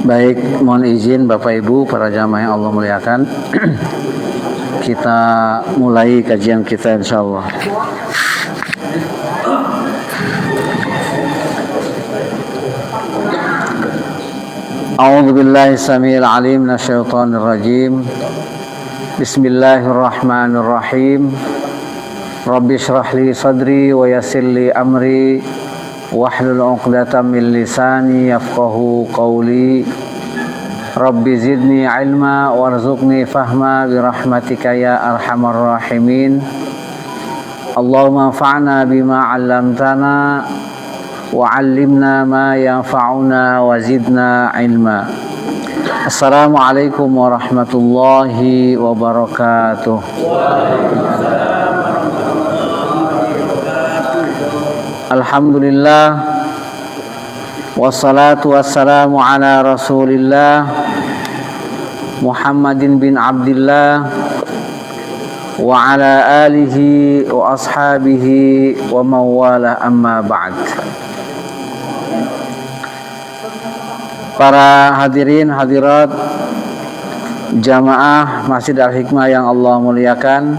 Baik, mohon izin Bapak Ibu para jamaah yang Allah muliakan. Kita mulai kajian kita insyaallah. A'udzu billahi samiil 'aliim minasyaitonir rajiim. Bismillahirrahmanirrahim. Rabbi shrah li sadri wa yassir li amri wahlul 'uqdatam min lisani yafqahu qawli. Rabbi zidni ilma warzuqni fahma birahmatika ya arhamar rahimin. Allahumma anfa'na bima 'allamtana wa 'allimna ma yanfa'una wa zidna ilma. Assalamualaikum warahmatullahi wabarakatuh. Alhamdulillah wassalatu wassalamu ala Rasulillah Muhammadin bin Abdillah wa ala alihi wa ashabihi wa mawala amma ba'd. Para hadirin hadirat jamaah Masjid Al-Hikmah yang Allah muliakan,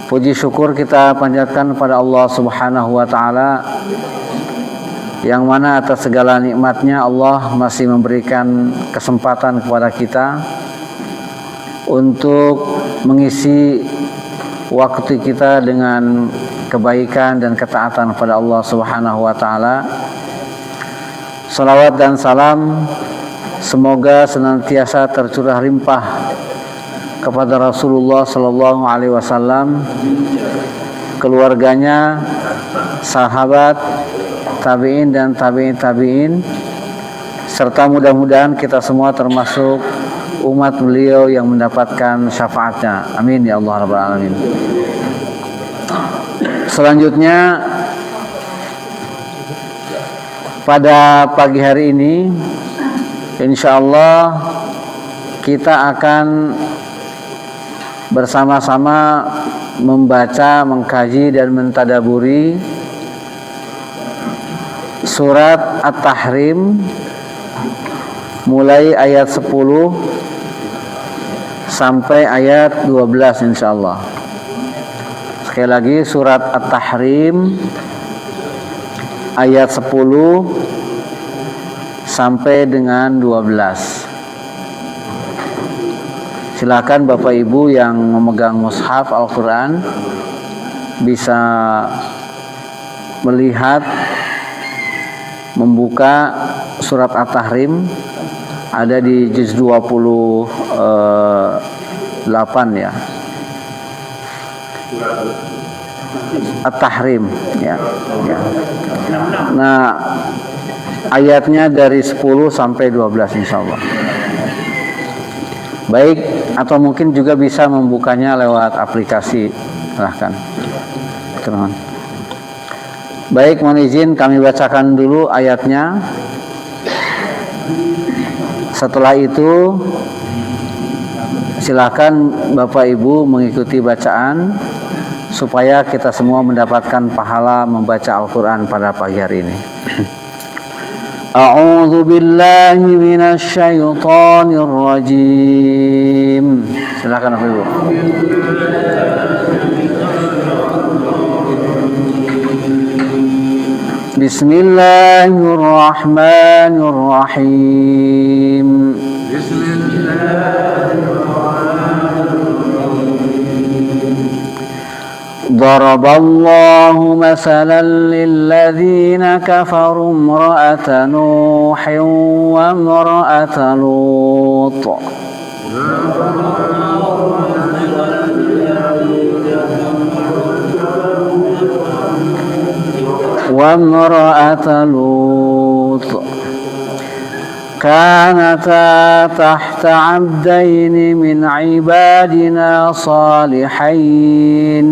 puji syukur kita panjatkan pada Allah Subhanahu wa taala, yang mana atas segala nikmatnya Allah masih memberikan kesempatan kepada kita untuk mengisi waktu kita dengan kebaikan dan ketaatan pada Allah Subhanahu wa taala. Salawat dan salam semoga senantiasa tercurah limpah kepada Rasulullah sallallahu alaihi wasallam, keluarganya, sahabat, tabi'in dan tabi'in, serta mudah-mudahan kita semua termasuk umat beliau yang mendapatkan syafaatnya. Amin ya Allah rabbal alamin. Selanjutnya, pada pagi hari ini insyaallah kita akan bersama-sama membaca, mengkaji dan mentadaburi surat At-Tahrim mulai ayat 10 sampai ayat 12 insyaallah. Sekali lagi, surat At-Tahrim ayat 10 sampai dengan 12. Silakan Bapak Ibu yang memegang mushaf Al-Quran bisa melihat, membuka surat At-Tahrim, ada di juz 28 ya. At-Tahrim ya. Nah, ayatnya dari 10 sampai 12 insyaallah. Baik, atau mungkin juga bisa membukanya lewat aplikasi. Silahkan. Baik, mohon izin kami bacakan dulu ayatnya. Setelah itu silakan Bapak Ibu mengikuti bacaan supaya kita semua mendapatkan pahala membaca Al-Quran pada pagi hari ini. A'udzu billahi minasy syaithanir rajim. Silakan Bapak Ibu. Bismillahirrahmanirrahim. ضرب الله مثلا للذين كفروا امرأة نوح وامرأة لوط كانتا تحت عبدين من عبادنا صالحين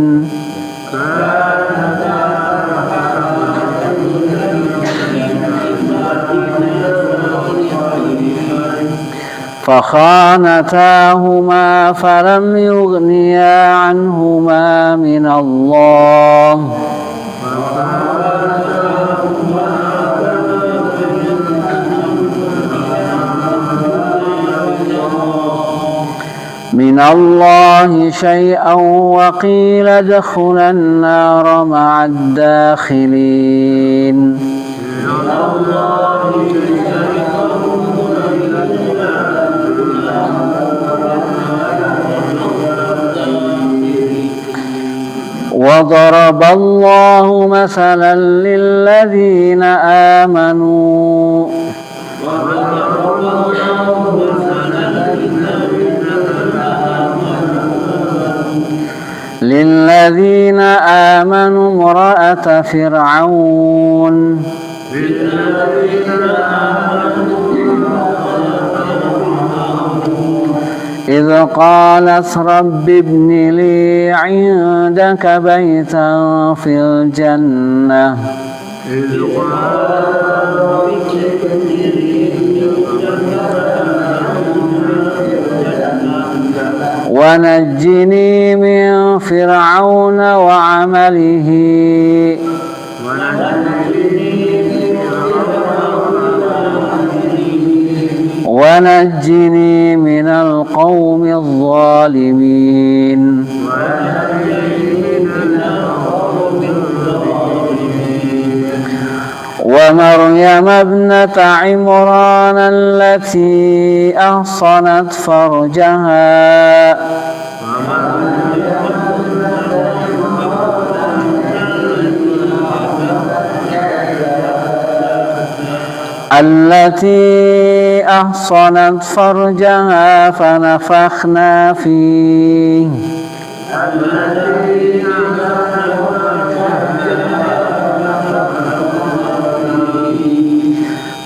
فخانتاهما فلم يغنيا عنهما من الله شيئا وقيل ادخلا النار مع الداخلين وضرب الله مثلا للذين آمنوا امرأة فرعون إذ قالت رب ابن لي عندك بيتا في الجنة ونجني من فرعون وعمله ونجني من القوم الظالمين ومريم ابنة عمران التي أحصنت فرجها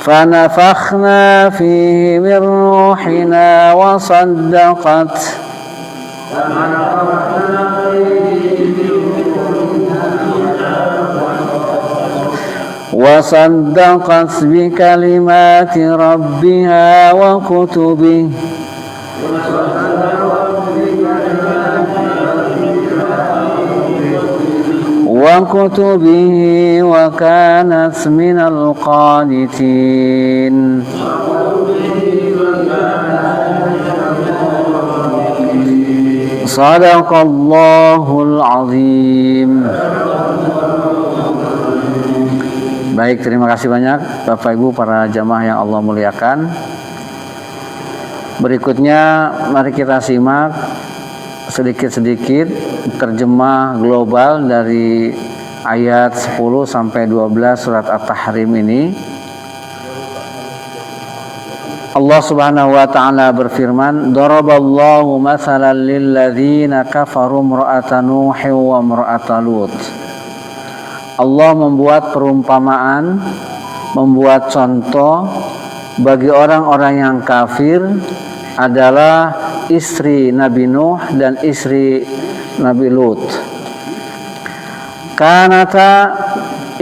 فنفخنا فيه من روحنا وصدقت بكلمات ربها وكتبه وكانت من القانتين Sadaqallahul azim. Baik, terima kasih banyak Bapak Ibu para jamaah yang Allah muliakan. Berikutnya mari kita simak sedikit-sedikit terjemah global dari ayat 10 sampai 12 surat At-Tahrim ini. Allah Subhanahu wa taala berfirman, "Daraballahu mathalan lil ladzina kafaru imra'ata Nuhin wa imra'ata Lut." Allah membuat perumpamaan, membuat contoh bagi orang-orang yang kafir adalah istri Nabi Nuh dan istri Nabi Lut. Kanata,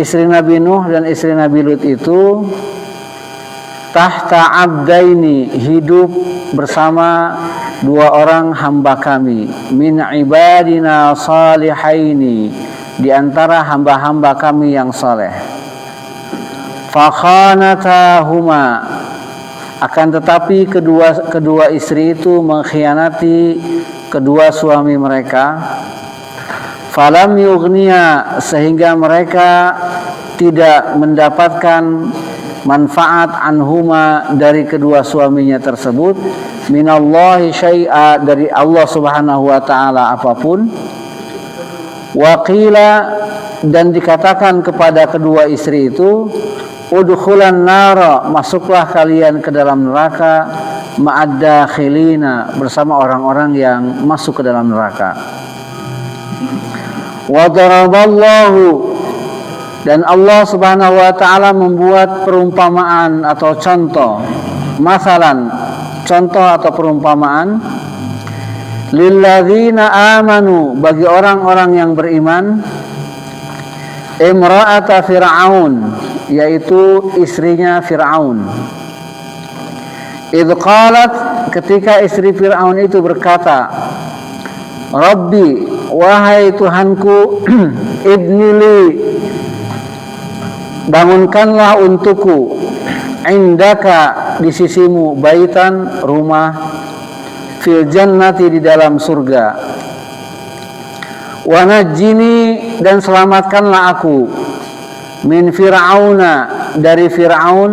istri Nabi Nuh dan istri Nabi Lut itu tahta abdaini, hidup bersama dua orang hamba kami, min ibadina salihaini, di antara hamba-hamba kami yang saleh. Fakhanatahuma, akan tetapi kedua istri itu mengkhianati kedua suami mereka. Falam yughniya, sehingga mereka tidak mendapatkan manfaat anhuma, dari kedua suaminya tersebut, minallahi syai'a, dari Allah Subhanahu wa taala apapun. Waqila, dan dikatakan kepada kedua istri itu, udkhulan nara, masuklah kalian ke dalam neraka, ma'ad dakhilina, bersama orang-orang yang masuk ke dalam neraka. Wa daraballahu, dan Allah Subhanahu wa taala membuat perumpamaan atau contoh, masalan, contoh atau perumpamaan, lilladzina amanu, bagi orang-orang yang beriman, imra'ata Fir'aun, yaitu istrinya Fir'aun, idh qalat, ketika istri Fir'aun itu berkata, Rabbi, wahai Tuhanku, ibnili, bangunkanlah untukku, indaka, di sisimu, baitan, rumah, fil jannati, di dalam surga, wa najjini, dan selamatkanlah aku, min Fir'auna, dari Fir'aun,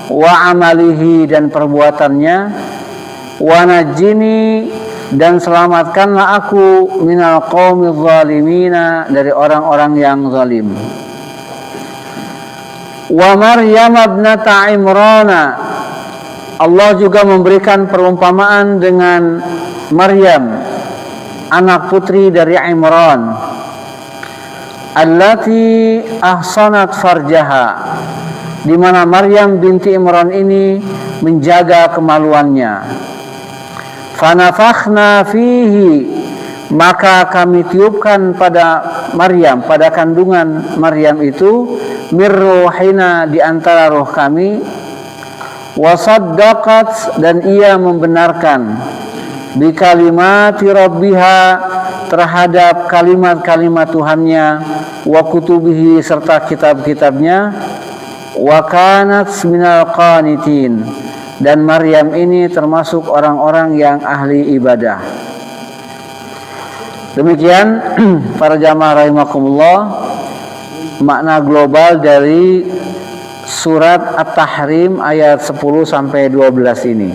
wa amalihi, dan perbuatannya, wa najjini, dan selamatkanlah aku, minal qaumiz zalimina, dari orang-orang yang zalim. Wa Maryam ibnata Imrana, Allah juga memberikan perumpamaan dengan Maryam, anak putri dari Imran, allati ahsanat farjaha, di mana Maryam binti Imran ini menjaga kemaluannya. Fanafakhna fihi, maka kami tiupkan pada Maryam, pada kandungan Maryam itu, mirruhina, di antara roh kami, wasaddaqat, dan ia membenarkan, bikalimati rabbiha, terhadap kalimat-kalimat Tuhannya, wa kutubihi, serta kitab-kitabnya, wa kanat minal qanitin, dan Maryam ini termasuk orang-orang yang ahli ibadah. Demikian para jamaah rahimakumullah, makna global dari surat At-Tahrim ayat 10 sampai 12 ini.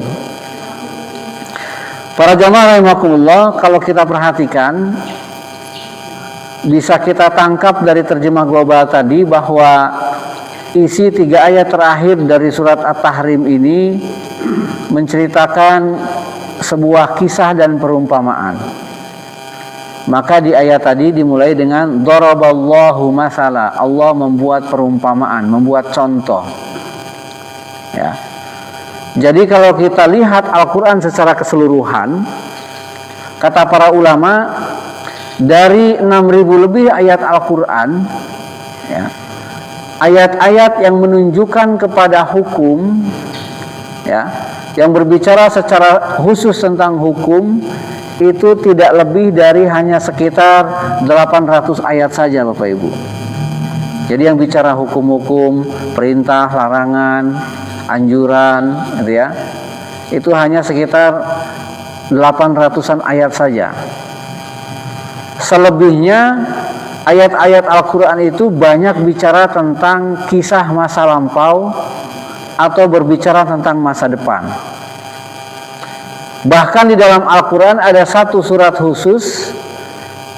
Para jamaah rahimakumullah, kalau kita perhatikan, bisa kita tangkap dari terjemah global tadi bahwa isi 3 ayat terakhir dari surat At-Tahrim ini menceritakan sebuah kisah dan perumpamaan. Maka di ayat tadi dimulai dengan daraballahu masala, Allah membuat perumpamaan, membuat contoh. Ya. Jadi kalau kita lihat Al-Quran secara keseluruhan, kata para ulama, dari 6.000 lebih ayat Al-Quran, ya, ayat-ayat yang menunjukkan kepada hukum, ya, yang berbicara secara khusus tentang hukum, itu tidak lebih dari hanya sekitar 800 ayat saja, Bapak Ibu. Jadi yang bicara hukum-hukum, perintah, larangan, anjuran, gitu ya, itu hanya sekitar 800-an ayat saja. Selebihnya ayat-ayat Al-Quran itu banyak bicara tentang kisah masa lampau atau berbicara tentang masa depan. Bahkan di dalam Al-Quran ada satu surat khusus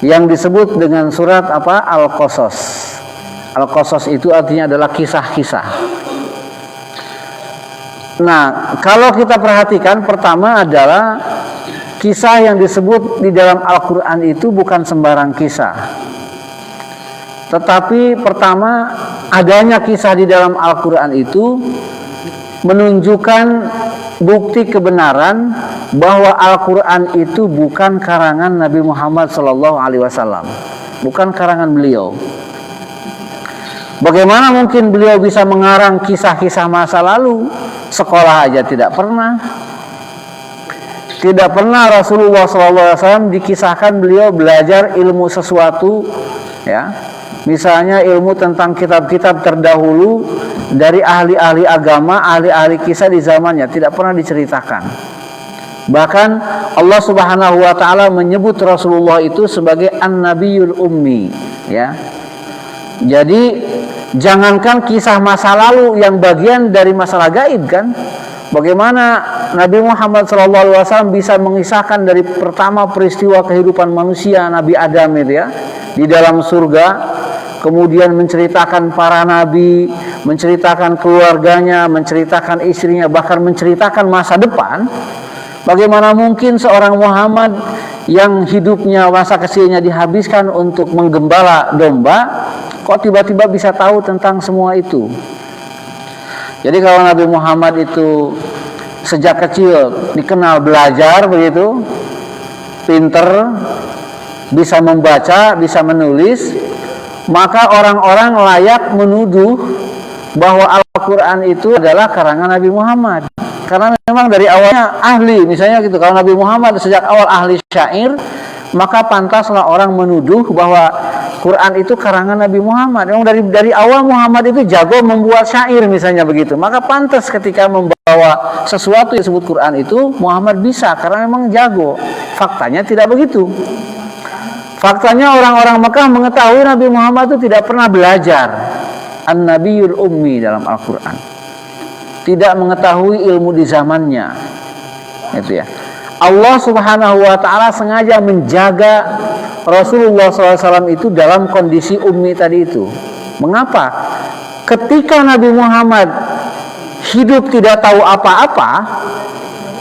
yang disebut dengan surat apa? Al-Qasas. Al-Qasas itu artinya adalah kisah-kisah. Nah, kalau kita perhatikan, pertama adalah kisah yang disebut di dalam Al-Quran itu bukan sembarang kisah. Tetapi pertama, adanya kisah di dalam Al-Quran itu menunjukkan bukti kebenaran bahwa Al-Quran itu bukan karangan Nabi Muhammad SAW, bukan karangan beliau. Bagaimana mungkin beliau bisa mengarang kisah-kisah masa lalu? Sekolah aja tidak pernah. Tidak pernah Rasulullah SAW dikisahkan beliau belajar ilmu sesuatu, ya, misalnya ilmu tentang kitab-kitab terdahulu dari ahli-ahli agama, ahli-ahli kisah di zamannya, tidak pernah diceritakan. Bahkan Allah Subhanahu wa taala menyebut Rasulullah itu sebagai An-Nabiyul Ummi, ya. Jadi jangankan kisah masa lalu yang bagian dari masalah gaib, kan? Bagaimana Nabi Muhammad SAW bisa mengisahkan dari pertama peristiwa kehidupan manusia Nabi Adam itu, ya, di dalam surga, kemudian menceritakan para nabi, menceritakan keluarganya, menceritakan istrinya, bahkan menceritakan masa depan. Bagaimana mungkin seorang Muhammad yang hidupnya, masa kecilnya dihabiskan untuk menggembala domba, kok tiba-tiba bisa tahu tentang semua itu? Jadi kalau Nabi Muhammad itu sejak kecil dikenal belajar begitu, pinter, bisa membaca, bisa menulis, maka orang-orang layak menuduh bahwa Al-Quran itu adalah karangan Nabi Muhammad. Karena memang dari awalnya ahli, misalnya gitu. Kalau Nabi Muhammad sejak awal ahli syair, maka pantaslah orang menuduh bahwa Quran itu karangan Nabi Muhammad. Memang dari awal Muhammad itu jago membuat syair misalnya begitu. Maka pantas ketika membawa sesuatu yang disebut Quran itu Muhammad bisa karena memang jago. Faktanya tidak begitu. Faktanya orang-orang Mekah mengetahui Nabi Muhammad itu tidak pernah belajar. An-Nabiyul Ummi dalam Al-Quran. Tidak mengetahui ilmu di zamannya. Itu ya. Allah Subhanahu wa taala sengaja menjaga Rasulullah SAW itu dalam kondisi ummi tadi itu. Mengapa? Ketika Nabi Muhammad hidup tidak tahu apa-apa,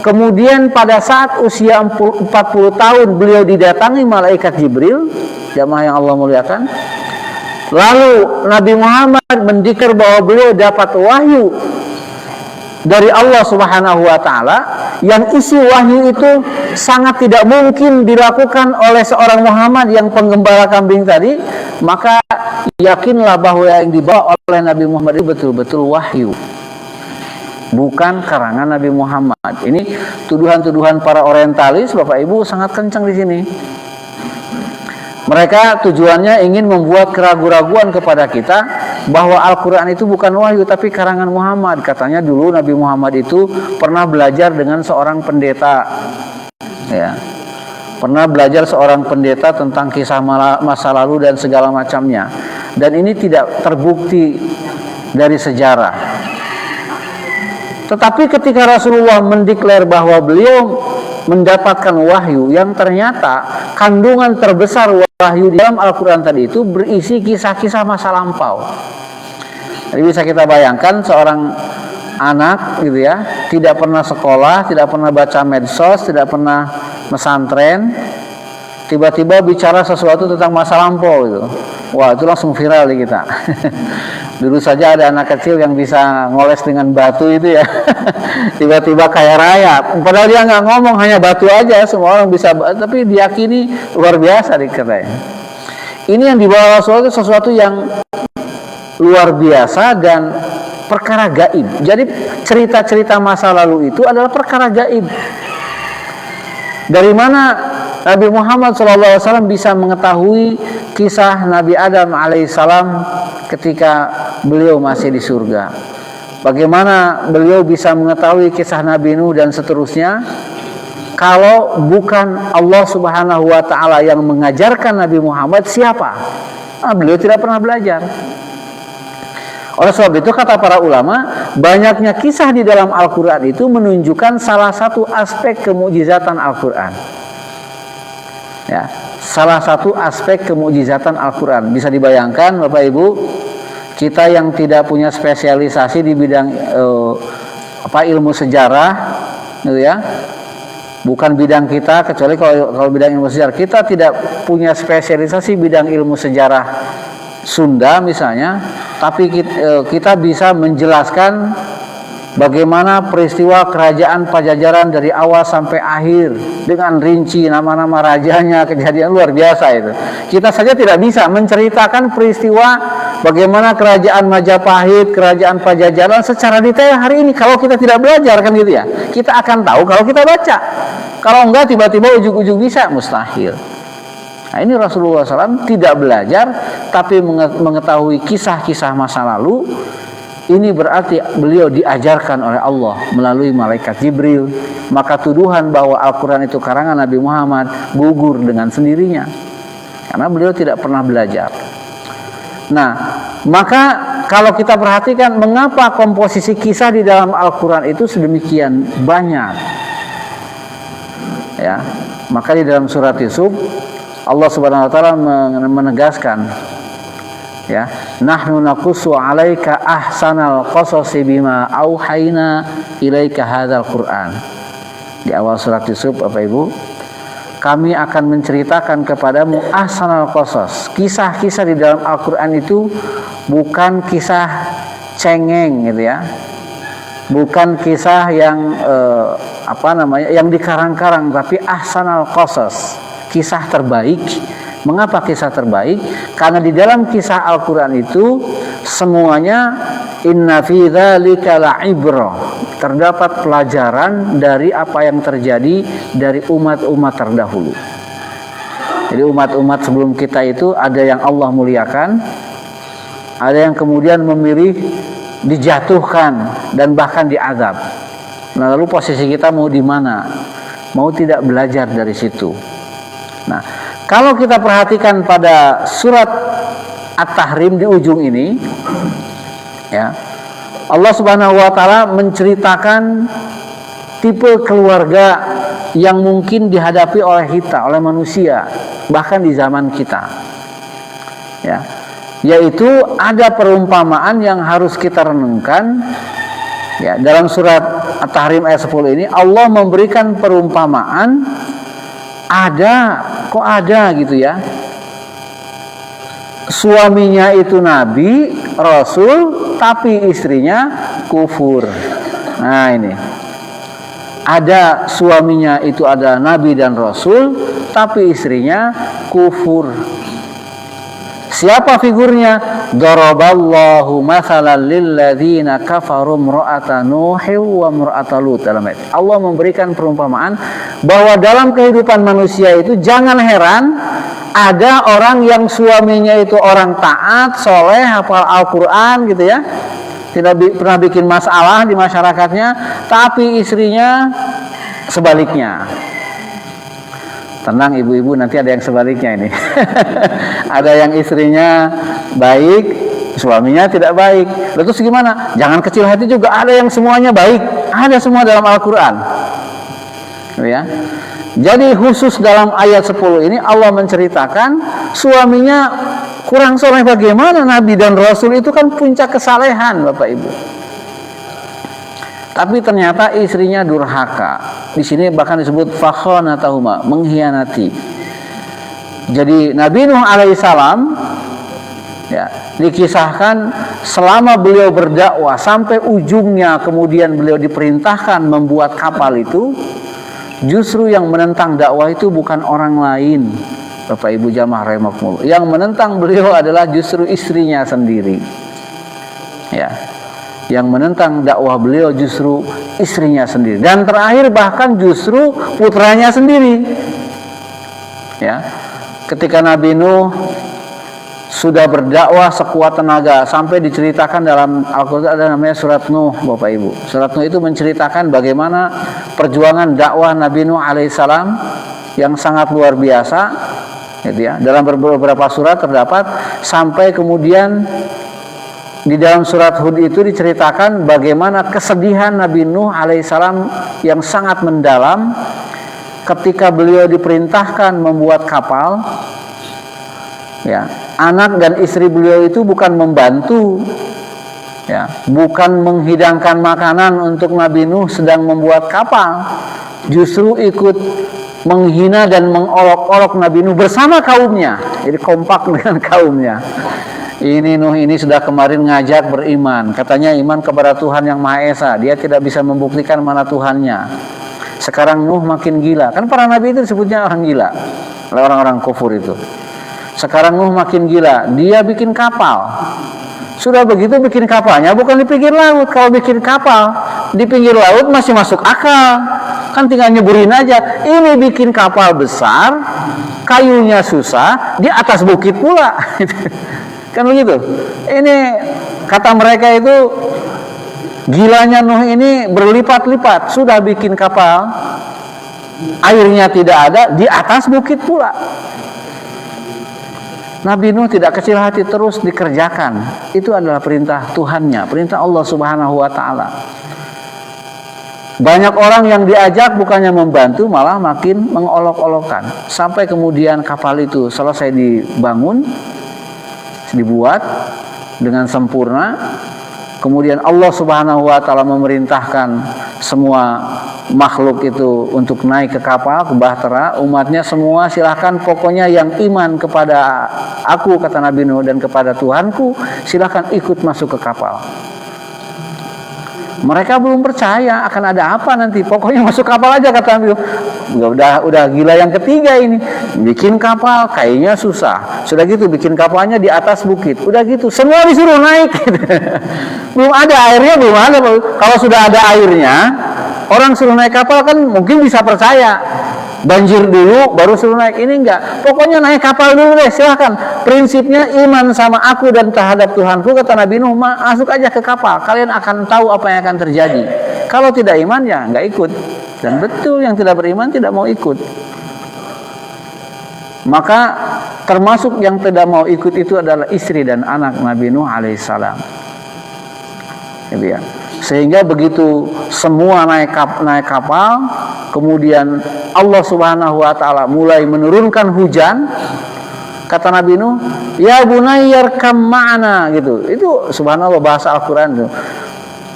kemudian pada saat usia 40 tahun beliau didatangi malaikat Jibril, jamaah yang Allah muliakan. Lalu Nabi Muhammad mendikir bahwa beliau dapat wahyu dari Allah Subhanahu wa taala, yang isi wahyu itu sangat tidak mungkin dilakukan oleh seorang Muhammad yang penggembala kambing tadi, maka yakinlah bahwa yang dibawa oleh Nabi Muhammad itu betul-betul wahyu, bukan karangan Nabi Muhammad. Ini tuduhan-tuduhan para orientalis, Bapak Ibu, sangat kencang di sini. Mereka tujuannya ingin membuat keraguan-raguan kepada kita bahwa Al-Quran itu bukan wahyu tapi karangan Muhammad. Katanya dulu Nabi Muhammad itu pernah belajar dengan seorang pendeta, ya, pernah belajar seorang pendeta tentang kisah masa lalu dan segala macamnya. Dan ini tidak terbukti dari sejarah. Tetapi ketika Rasulullah mendeklar bahwa beliau mendapatkan wahyu yang ternyata kandungan terbesar wahyu di dalam Al-Quran tadi itu berisi kisah-kisah masa lampau. Jadi bisa kita bayangkan seorang anak gitu ya, tidak pernah sekolah, tidak pernah baca medsos, tidak pernah pesantren, tiba-tiba bicara sesuatu tentang masa lampau gitu. Wah, itu langsung viral di kita. Dulu saja ada anak kecil yang bisa ngoles dengan batu itu ya. Tiba-tiba kaya raya. Padahal dia nggak ngomong, hanya batu aja. Semua orang bisa, tapi diyakini luar biasa dikatakan. Ini yang dibawa Rasul itu sesuatu yang luar biasa dan perkara gaib. Jadi cerita-cerita masa lalu itu adalah perkara gaib. Dari mana Nabi Muhammad SAW bisa mengetahui kisah Nabi Adam alaihissalam ketika beliau masih di surga? Bagaimana beliau bisa mengetahui kisah Nabi Nuh dan seterusnya? Kalau bukan Allah Subhanahu wa taala yang mengajarkan Nabi Muhammad, siapa? Beliau tidak pernah belajar. Oleh sebab itu kata para ulama, banyaknya kisah di dalam Al-Quran itu menunjukkan salah satu aspek kemukjizatan Al-Quran. Ya, salah satu aspek kemukjizatan Al-Quran. Bisa dibayangkan Bapak Ibu, kita yang tidak punya spesialisasi di bidang ilmu sejarah, gitu ya, bukan bidang kita, kecuali kalau bidang ilmu sejarah kita tidak punya spesialisasi bidang ilmu sejarah Sunda misalnya, tapi kita bisa menjelaskan bagaimana peristiwa kerajaan Pajajaran dari awal sampai akhir dengan rinci nama-nama rajanya, kejadian luar biasa itu. Kita saja tidak bisa menceritakan peristiwa bagaimana kerajaan Majapahit, kerajaan Pajajaran secara detail hari ini kalau kita tidak belajar, kan gitu ya. Kita akan tahu kalau kita baca. Kalau enggak tiba-tiba ujug-ujug bisa, mustahil. Nah, ini Rasulullah SAW tidak belajar tapi mengetahui kisah-kisah masa lalu. Ini berarti beliau diajarkan oleh Allah melalui malaikat Jibril. Maka tuduhan bahwa Al-Quran itu karangan Nabi Muhammad gugur dengan sendirinya, karena beliau tidak pernah belajar. Nah, maka kalau kita perhatikan mengapa komposisi kisah di dalam Al-Quran itu sedemikian banyak, ya, maka di dalam surat Yusuf Allah Subhanahu wa taala menegaskan, ya, nahnu naqussu 'alaika ahsanal qasasi bima auhayna ilaika hadzal Qur'an. Di awal surat Yusuf, Bapak Ibu, kami akan menceritakan kepadamu ahsanal qasas. Kisah-kisah di dalam Al-Qur'an itu bukan kisah cengeng gitu ya. Bukan kisah yang yang dikarang-karang, tapi ahsanal qasas. Kisah terbaik. Mengapa kisah terbaik? Karena di dalam kisah Al-Quran itu semuanya inna fi dzalika la'ibrah, terdapat pelajaran dari apa yang terjadi dari umat-umat terdahulu. Jadi umat-umat sebelum kita itu ada yang Allah muliakan, ada yang kemudian memilih dijatuhkan dan bahkan diazab. Nah, lalu posisi kita mau di mana? Mau tidak belajar dari situ? Nah, kalau kita perhatikan pada surat At-Tahrim di ujung ini, ya, Allah Subhanahu wa taala menceritakan tipe keluarga yang mungkin dihadapi oleh kita, oleh manusia, bahkan di zaman kita. Ya, yaitu ada perumpamaan yang harus kita renungkan. Ya, dalam surat At-Tahrim ayat 10 ini Allah memberikan perumpamaan, kok ada gitu ya, suaminya itu nabi, rasul, tapi istrinya kufur. Nah, ini ada suaminya itu ada nabi dan rasul, tapi istrinya kufur. Siapa figurnya? Daraballahu mathalan lilladzina kafaru imra'ata Nuhin wa imra'ata Lut. Dalam ayat Allah memberikan perumpamaan bahwa dalam kehidupan manusia itu jangan heran ada orang yang suaminya itu orang taat, soleh, hafal Al-Quran gitu ya, tidak pernah bikin masalah di masyarakatnya, tapi istrinya sebaliknya. Tenang ibu-ibu, nanti ada yang sebaliknya ini. Ada yang istrinya baik, suaminya tidak baik. Lalu terus gimana? Jangan kecil hati juga, ada yang semuanya baik. Ada semua dalam Al-Quran. Ya. Jadi khusus dalam ayat 10 ini Allah menceritakan suaminya kurang soleh bagaimana. Nabi dan Rasul itu kan puncak kesalehan Bapak Ibu. Tapi ternyata istrinya durhaka. Di sini bahkan disebut fakhanatahuma, mengkhianati. Jadi Nabi Nuh alaihissalam ya, dikisahkan selama beliau berdakwah sampai ujungnya kemudian beliau diperintahkan membuat kapal itu, justru yang menentang dakwah itu bukan orang lain. Bapak Ibu jamaah rahimakumullah. Yang menentang beliau adalah justru istrinya sendiri. Ya. Yang menentang dakwah beliau justru istrinya sendiri, dan terakhir bahkan justru putranya sendiri. Ya, ketika Nabi Nuh sudah berdakwah sekuat tenaga sampai diceritakan dalam Al-Quran ada namanya surat Nuh, Bapak Ibu. Surat Nuh itu menceritakan bagaimana perjuangan dakwah Nabi Nuh alaihissalam yang sangat luar biasa. Gitu ya. Dalam beberapa surat terdapat sampai kemudian di dalam surat Hud itu diceritakan bagaimana kesedihan Nabi Nuh alaihissalam yang sangat mendalam ketika beliau diperintahkan membuat kapal. Ya, anak dan istri beliau itu bukan membantu, ya, bukan menghidangkan makanan untuk Nabi Nuh sedang membuat kapal, justru ikut menghina dan mengolok-olok Nabi Nuh bersama kaumnya. Jadi kompak dengan kaumnya. Ini Nuh ini sudah kemarin ngajak beriman, katanya iman kepada Tuhan yang Maha Esa, dia tidak bisa membuktikan mana Tuhannya. Sekarang Nuh makin gila, kan para nabi itu disebutnya orang gila, orang-orang kufur itu. Sekarang Nuh makin gila, dia bikin kapal. Sudah begitu bikin kapalnya bukan di pinggir laut. Kalau bikin kapal di pinggir laut masih masuk akal, kan tinggal nyeburin aja. Ini bikin kapal besar, kayunya susah, di atas bukit pula. Kan begitu. Ini kata mereka itu gilanya Nuh ini berlipat-lipat. Sudah bikin kapal, airnya tidak ada, di atas bukit pula. Nabi Nuh tidak kecil hati, terus dikerjakan. Itu adalah perintah Tuhannya, perintah Allah Subhanahu wa taala. Banyak orang yang diajak bukannya membantu, malah makin mengolok-olokkan. Sampai kemudian kapal itu selesai dibangun, dibuat dengan sempurna. Kemudian Allah Subhanahu wa taala memerintahkan semua makhluk itu untuk naik ke kapal, ke bahtera. Umatnya semua silahkan, pokoknya yang iman kepada aku, kata Nabi Nuh, dan kepada Tuhanku, silahkan ikut masuk ke kapal. Mereka belum percaya akan ada apa nanti. Pokoknya masuk kapal aja kata Nabi. Udah gila yang ketiga ini. Bikin kapal kayaknya susah. Sudah gitu bikin kapalnya di atas bukit. Udah gitu semua disuruh naik. Belum ada airnya, belum ada. Kalau sudah ada airnya, orang suruh naik kapal kan mungkin bisa percaya. Banjir dulu baru suruh naik, ini enggak. Pokoknya naik kapal dulu deh, silahkan. Prinsipnya iman sama aku dan terhadap Tuhanku, kata Nabi Nuh, masuk aja ke kapal. Kalian akan tahu apa yang akan terjadi. Kalau tidak iman ya enggak ikut. Dan betul yang tidak beriman tidak mau ikut. Maka termasuk yang tidak mau ikut itu adalah istri dan anak Nabi Nuh alaihissalam. Ya. Sehingga begitu semua naik kapal, kemudian Allah Subhanahu wa taala mulai menurunkan hujan, kata Nabi Nuh, "Ya bunayyar kam ma'ana," gitu. Itu subhanallah bahasa Al-Qur'an itu.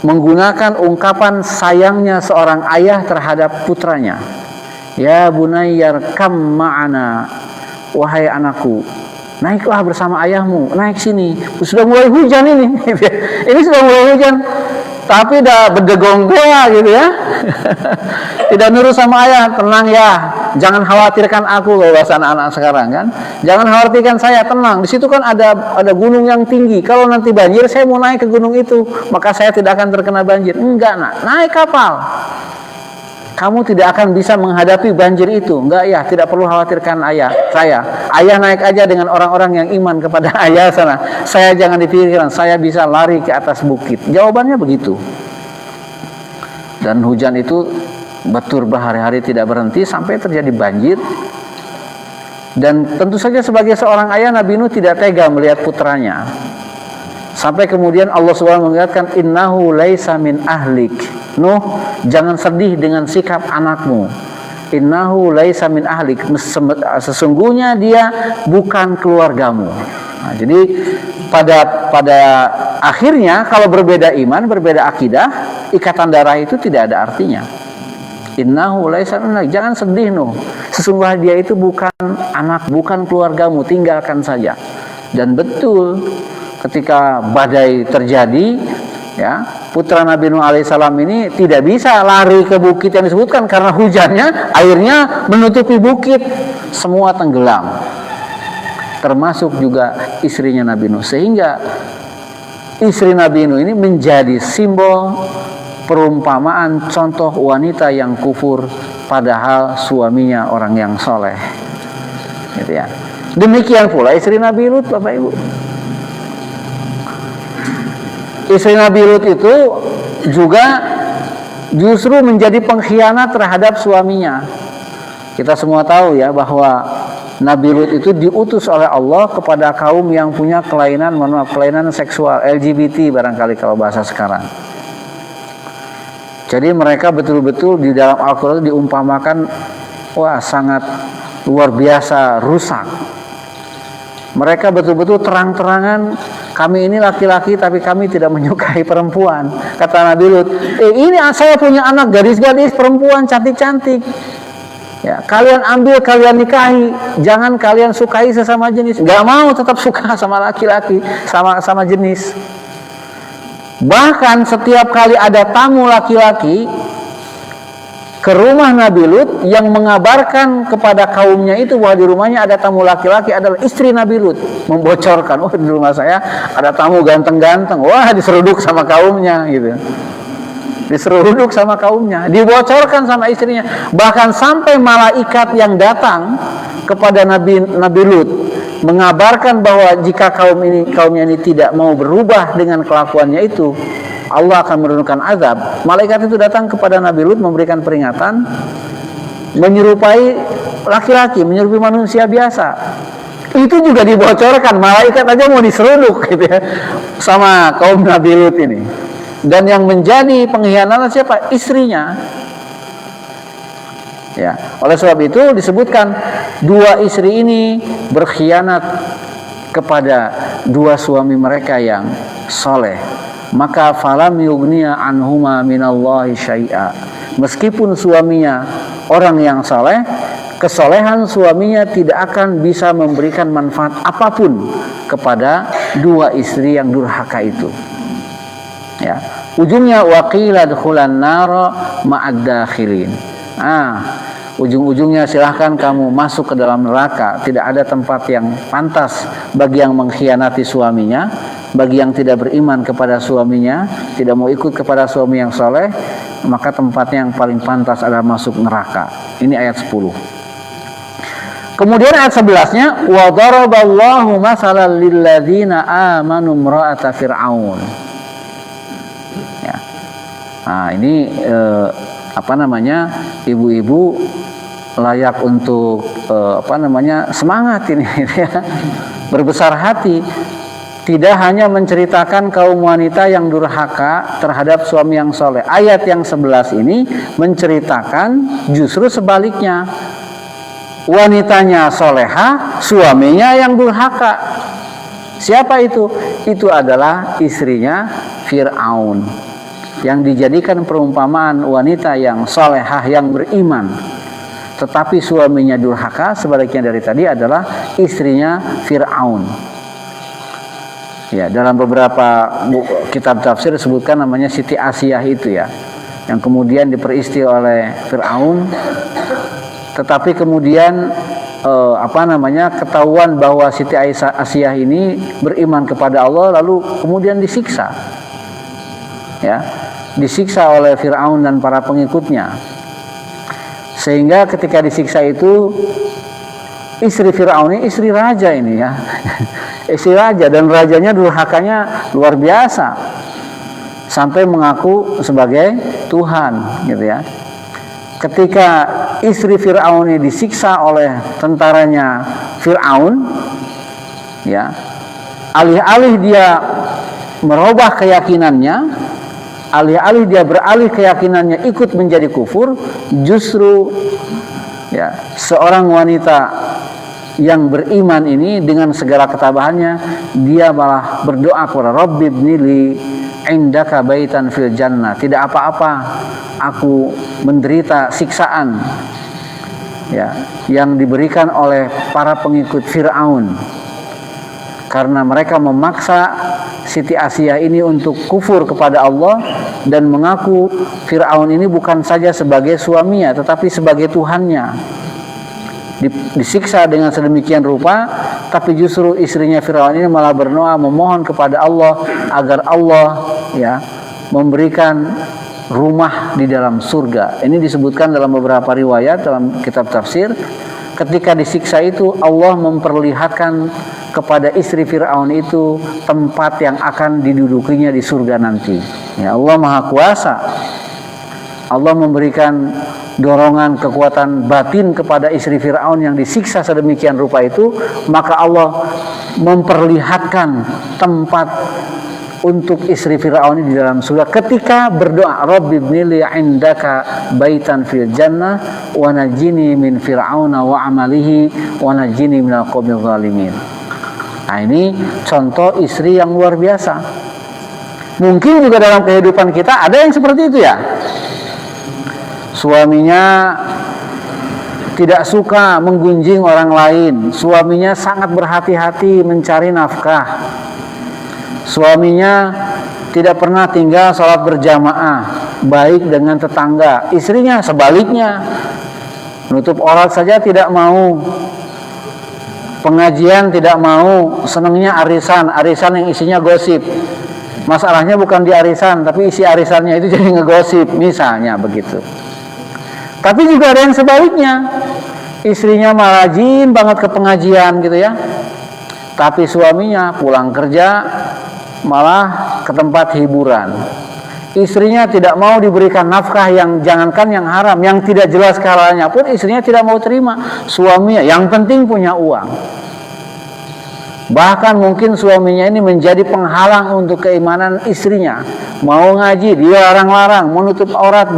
Menggunakan ungkapan sayangnya seorang ayah terhadap putranya. "Ya bunayyar kam ma'ana," wahai anakku, naiklah bersama ayahmu, naik sini. Sudah mulai hujan ini. Ini sudah mulai hujan. Tapi dah berdegong dia gitu ya. Tidak nurut sama ayah. Tenang ya, jangan khawatirkan aku, kalau bahasa anak-anak sekarang kan. Jangan khawatirkan saya, tenang. Di situ kan ada gunung yang tinggi. Kalau nanti banjir saya mau naik ke gunung itu, maka saya tidak akan terkena banjir. Enggak nak, naik kapal. Kamu tidak akan bisa menghadapi banjir itu. Enggak ya, tidak perlu khawatirkan ayah. Ayah naik aja dengan orang-orang yang iman kepada ayah sana. Saya jangan dipikirkan, saya bisa lari ke atas bukit. Jawabannya begitu. Dan hujan itu betul berhari-hari tidak berhenti sampai terjadi banjir. Dan tentu saja sebagai seorang ayah, Nabi Nuh tidak tega melihat putranya. Sampai kemudian Allah SWT mengingatkan, "Innahu laisa min ahlik." Nuh, jangan sedih dengan sikap anakmu. Innahu laisa min ahlik. Sesungguhnya dia bukan keluargamu. Nah, jadi pada akhirnya kalau berbeda iman, berbeda akidah, ikatan darah itu tidak ada artinya. Innahu laisa min ahlik. Jangan sedih Nuh. Sesungguhnya dia itu bukan anak, bukan keluargamu, tinggalkan saja. Dan betul ketika badai terjadi, ya, putra Nabi Nuh alaihissalam ini tidak bisa lari ke bukit yang disebutkan karena hujannya, airnya menutupi bukit, semua tenggelam, termasuk juga istrinya Nabi Nuh. Sehingga istri Nabi Nuh ini menjadi simbol perumpamaan contoh wanita yang kufur padahal suaminya orang yang soleh, gitu ya. Demikian pula istri Nabi Lut, Bapak Ibu. Istri Nabi Lut itu juga justru menjadi pengkhianat terhadap suaminya. Kita semua tahu ya bahwa Nabi Lut itu diutus oleh Allah kepada kaum yang punya kelainan seksual, LGBT barangkali kalau bahasa sekarang. Jadi mereka betul-betul di dalam Al-Quran diumpamakan, wah sangat luar biasa rusak. Mereka betul-betul terang-terangan, kami ini laki-laki tapi kami tidak menyukai perempuan. Kata Nabi Lut, ini saya punya anak gadis-gadis perempuan cantik-cantik. Ya, kalian ambil, kalian nikahi, jangan kalian sukai sesama jenis. Gak mau, tetap suka sama laki-laki, sama jenis. Bahkan setiap kali ada tamu laki-laki ke rumah Nabi Lut, yang mengabarkan kepada kaumnya itu bahwa di rumahnya ada tamu laki-laki adalah istri Nabi Lut. Membocorkan, oh di rumah saya ada tamu ganteng-ganteng. Wah, diseruduk sama kaumnya gitu. Diseruduk sama kaumnya, dibocorkan sama istrinya. Bahkan sampai malaikat yang datang kepada Nabi Lut mengabarkan bahwa jika kaumnya ini tidak mau berubah dengan kelakuannya itu, Allah akan menurunkan azab. Malaikat itu datang kepada Nabi Lut memberikan peringatan, menyerupai laki-laki, menyerupai manusia biasa. Itu juga dibocorkan, malaikat aja mau diseruduk gitu ya, sama kaum Nabi Lut ini. Dan yang menjadi pengkhianatan siapa? Istrinya. Ya, oleh sebab itu disebutkan dua istri ini berkhianat kepada dua suami mereka yang soleh. Maka falam yughniya anhuma minallahi syai'a. Meskipun suaminya orang yang saleh, kesolehan suaminya tidak akan bisa memberikan manfaat apapun kepada dua istri yang durhaka itu. Ya, Ujungnya waqila dkhulan nara ma'ad dakhilin. Ujung-ujungnya silahkan kamu masuk ke dalam neraka. Tidak ada tempat yang pantas bagi yang mengkhianati suaminya, bagi yang tidak beriman kepada suaminya, tidak mau ikut kepada suami yang soleh, maka tempatnya yang paling pantas adalah masuk neraka. Ini ayat 10. Kemudian ayat 11-nya wa daraballahu masalan lilladzina amanu imra'ata fir'aun. Ya. Nah, ini ibu-ibu layak untuk semangat ini ya. Berbesar hati. Tidak hanya menceritakan kaum wanita yang durhaka terhadap suami yang soleh. Ayat yang 11 ini menceritakan justru sebaliknya. Wanitanya soleha, suaminya yang durhaka. Siapa itu? Itu adalah istrinya Fir'aun, yang dijadikan perumpamaan wanita yang solehah, yang beriman, tetapi suaminya durhaka. Sebaliknya dari tadi adalah istrinya Fir'aun. Ya, dalam beberapa kitab tafsir disebutkan namanya Siti Asiyah itu ya, yang kemudian diperisti oleh Fir'aun. Tetapi kemudian ketahuan bahwa Siti Asiyah ini beriman kepada Allah, lalu kemudian disiksa. Ya, disiksa oleh Fir'aun dan para pengikutnya. Sehingga ketika disiksa itu, istri Fir'aun ini istri raja ini ya. Istri raja, dan rajanya durhakanya luar biasa. Sampai mengaku sebagai Tuhan gitu ya. Ketika istri Fir'aun ini disiksa oleh tentaranya Fir'aun, ya, alih-alih dia merubah keyakinannya, alih-alih dia beralih keyakinannya ikut menjadi kufur, justru ya seorang wanita yang beriman ini dengan segala ketabahannya, dia malah berdoa kepada Rabbi ibnili indaka baitan fil jannah. Tidak apa-apa aku menderita siksaan ya yang diberikan oleh para pengikut Fir'aun, karena mereka memaksa Siti Asiyah ini untuk kufur kepada Allah dan mengaku Fir'aun ini bukan saja sebagai suaminya tetapi sebagai Tuhannya. Disiksa dengan sedemikian rupa, tapi justru istrinya Fir'aun ini malah berdoa memohon kepada Allah agar Allah ya memberikan rumah di dalam surga. Ini disebutkan dalam beberapa riwayat dalam kitab tafsir. Ketika disiksa itu, Allah memperlihatkan kepada istri Fir'aun itu tempat yang akan didudukinya di surga nanti. Ya, Allah Maha Kuasa. Allah memberikan dorongan kekuatan batin kepada istri Fir'aun yang disiksa sedemikian rupa itu, maka Allah memperlihatkan tempat untuk istri Fir'aun di dalam surga ketika berdoa Rabbi ibnili indaka baitan fil jannah wa najini min fir'auna wa amalihi wa najini minal qaumil zalimin. Nah, ini contoh istri yang luar biasa. Mungkin juga dalam kehidupan kita ada yang seperti itu ya. Suaminya tidak suka menggunjing orang lain, suaminya sangat berhati-hati mencari nafkah, suaminya tidak pernah tinggal sholat berjamaah baik dengan tetangga, istrinya sebaliknya nutup aurat saja tidak mau, pengajian tidak mau, senangnya arisan yang isinya gosip. Masalahnya bukan di arisan, tapi isi arisannya itu jadi ngegosip misalnya begitu. Tapi juga ada yang sebaliknya, istrinya malah rajin banget ke pengajian gitu ya, tapi suaminya pulang kerja malah ke tempat hiburan. Istrinya tidak mau diberikan nafkah, yang jangankan yang haram, yang tidak jelas skalanya pun istrinya tidak mau terima. Suaminya yang penting punya uang. Bahkan mungkin suaminya ini menjadi penghalang untuk keimanan istrinya. Mau ngaji dilarang-larang, menutup aurat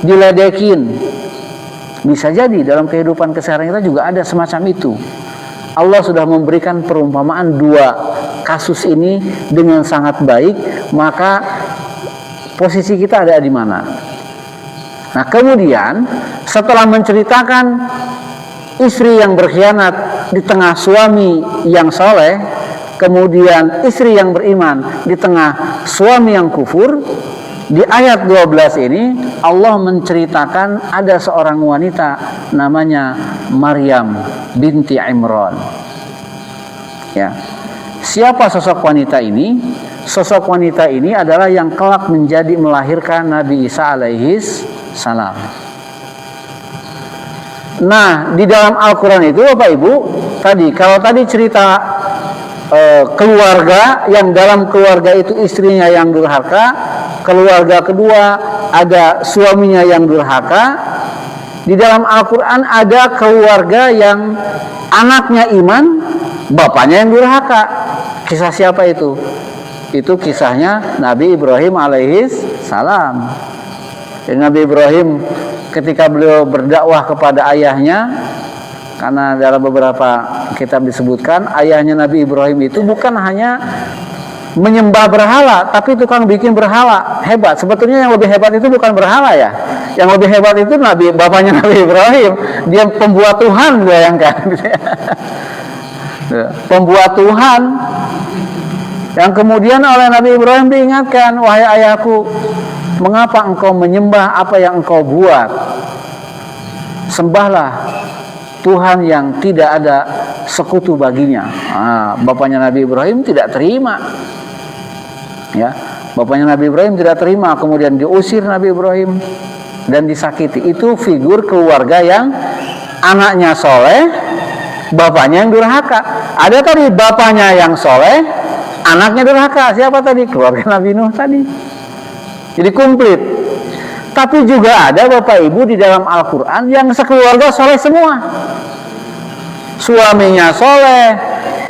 diledekin. Bisa jadi dalam kehidupan keseharian kita juga ada semacam itu. Allah sudah memberikan perumpamaan dua kasus ini dengan sangat baik, maka posisi kita ada di mana? Nah, kemudian setelah menceritakan istri yang berkhianat di tengah suami yang soleh, kemudian istri yang beriman di tengah suami yang kufur, Di ayat 12 ini Allah menceritakan ada seorang wanita namanya Maryam binti Imran. Ya. Siapa sosok wanita ini? Sosok wanita ini adalah yang kelak menjadi melahirkan Nabi Isa alaihis salam. Nah, di dalam Al-Quran itu Bapak Ibu, kalau tadi cerita keluarga, yang dalam keluarga itu istrinya yang durhaka, keluarga kedua ada suaminya yang durhaka. Di dalam Al-Quran ada keluarga yang anaknya iman, bapaknya yang durhaka. Kisah siapa itu? Itu kisahnya Nabi Ibrahim alaihis salam. Jadi Nabi Ibrahim ketika beliau berdakwah kepada ayahnya, karena dalam beberapa kitab disebutkan ayahnya Nabi Ibrahim itu bukan hanya menyembah berhala, tapi tukang bikin berhala. Hebat. Sebetulnya yang lebih hebat itu bukan berhala ya. Yang lebih hebat itu bapaknya Nabi Ibrahim. Dia pembuat Tuhan, bayangkan. Pembuat Tuhan. Yang kemudian oleh Nabi Ibrahim diingatkan, wahai ayahku, mengapa engkau menyembah apa yang engkau buat? Sembahlah Tuhan yang tidak ada sekutu baginya. Bapaknya Nabi Ibrahim tidak terima. Ya, bapaknya Nabi Ibrahim tidak terima, kemudian diusir Nabi Ibrahim dan disakiti. Itu figur keluarga yang anaknya soleh, bapaknya yang durhaka. Ada tadi bapaknya yang soleh, anaknya durhaka. Siapa tadi? Keluarga Nabi Nuh tadi. Jadi komplit. Tapi juga ada Bapak Ibu di dalam Al-Quran yang sekeluarga soleh semua. Suaminya soleh,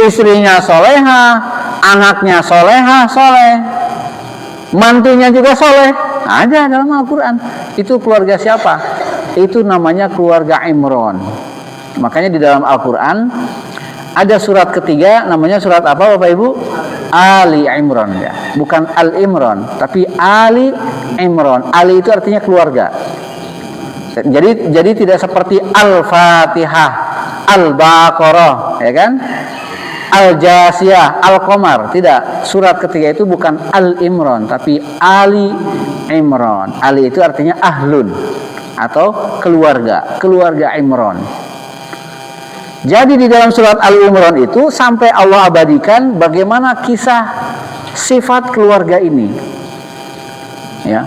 istrinya soleha, anaknya soleha, soleh, mantunya juga soleh. Ada dalam Al-Quran. Itu keluarga siapa? Itu namanya keluarga Imran. Makanya di dalam Al-Quran ada surat ketiga, namanya surat apa Bapak Ibu? Ali Imran ya. Bukan Al-Imran, tapi Ali Imran. Ali itu artinya keluarga. Jadi tidak seperti Al-Fatihah, Al-Baqarah, ya kan? Al-Jasiyah, Al-Qamar. Tidak. Surat ketiga itu bukan Al-Imran, tapi Ali Imran. Ali itu artinya ahlun atau keluarga, keluarga Imran. Jadi di dalam surat Al-Imran itu sampai Allah abadikan bagaimana kisah sifat keluarga ini. Ya.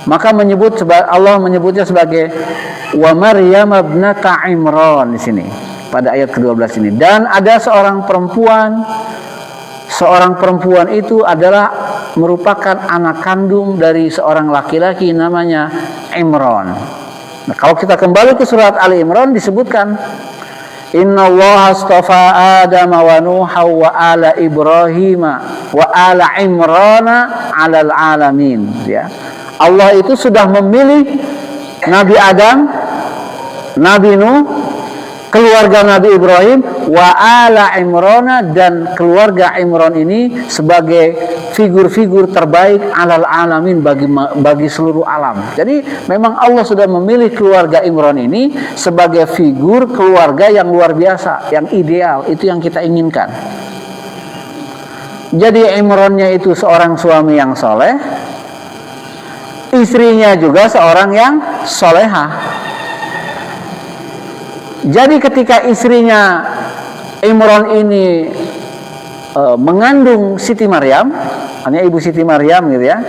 Maka Allah menyebutnya sebagai wa Maryam ibnata Imran di sini pada ayat ke-12 ini. Dan ada seorang perempuan itu adalah merupakan anak kandung dari seorang laki-laki namanya Imran. Nah, kalau kita kembali ke surat Al-Imran disebutkan Inna Allah astafa Adam wa Nuha wa ala Ibrahim wa ala Imrana alal alamin. Ya. Allah itu sudah memilih Nabi Adam, Nabi Nuh, keluarga Nabi Ibrahim, wa ala Imrana, dan keluarga Imran ini sebagai figur-figur terbaik alal alamin bagi seluruh alam. Jadi memang Allah sudah memilih keluarga Imran ini sebagai figur keluarga yang luar biasa, yang ideal, itu yang kita inginkan. Jadi Imrannya itu seorang suami yang soleh, istrinya juga seorang yang solehah. Jadi ketika istrinya Imran ini mengandung Siti Maryam, hanya ibu Siti Maryam gitu ya.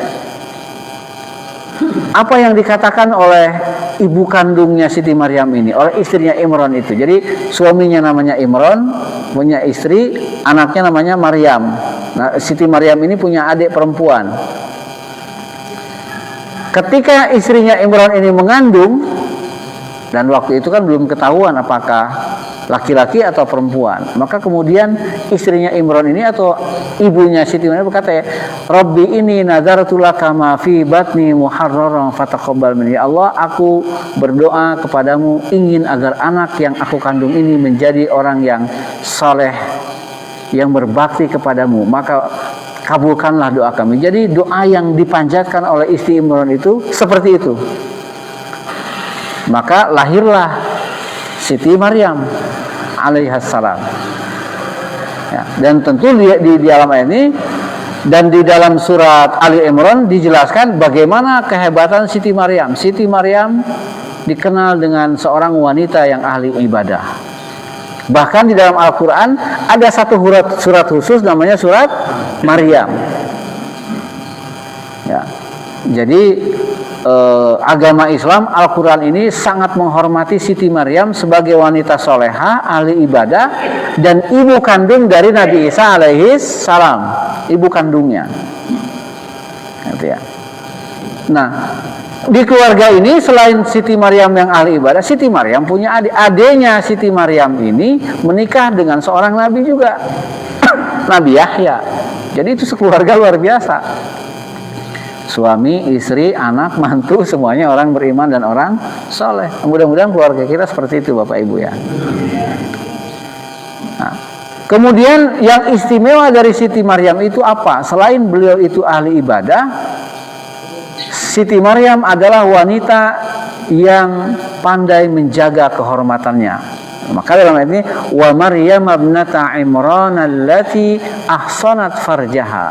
Apa yang dikatakan oleh ibu kandungnya Siti Maryam ini, oleh istrinya Imran itu. Jadi suaminya namanya Imran, punya istri, anaknya namanya Maryam. Nah, Siti Maryam ini punya adik perempuan. Ketika istrinya Imran ini mengandung, dan waktu itu kan belum ketahuan apakah laki-laki atau perempuan, maka kemudian istrinya Imran ini atau ibunya Siti Maryam berkata, Rabbi ini nazartu laka ma fi batni muharraran fataqabbal minni. Ya Allah, aku berdoa kepadamu ingin agar anak yang aku kandung ini menjadi orang yang saleh, yang berbakti kepadamu, maka kabulkanlah doa kami. Jadi doa yang dipanjatkan oleh istri Imran itu seperti itu. Maka lahirlah Siti Maryam alaihassalam. Ya, dan tentu di dalam ayat ini Dan di dalam surat Ali Imran dijelaskan bagaimana kehebatan Siti Maryam. Siti Maryam dikenal dengan seorang wanita yang ahli ibadah. Bahkan di dalam Al-Quran ada satu surat khusus namanya surat Maryam. Ya. Jadi agama Islam, Al-Quran ini sangat menghormati Siti Maryam sebagai wanita soleha, ahli ibadah, dan ibu kandung dari Nabi Isa alaihi salam, ibu kandungnya. Gitu ya. Nah, di keluarga ini selain Siti Maryam yang ahli ibadah, Siti Maryam punya adik. Adiknya Siti Maryam ini menikah dengan seorang nabi juga, Nabi Yahya. Jadi itu sekeluarga luar biasa. Suami, istri, anak, mantu, semuanya orang beriman dan orang soleh. Mudah-mudahan keluarga kita seperti itu, Bapak Ibu ya. Nah, kemudian yang istimewa dari Siti Maryam itu apa? Selain beliau itu ahli ibadah, Siti Maryam adalah wanita yang pandai menjaga kehormatannya. Maka dalam ayat ini, wa Maryam ibnata Imran allati ahsanat farjaha.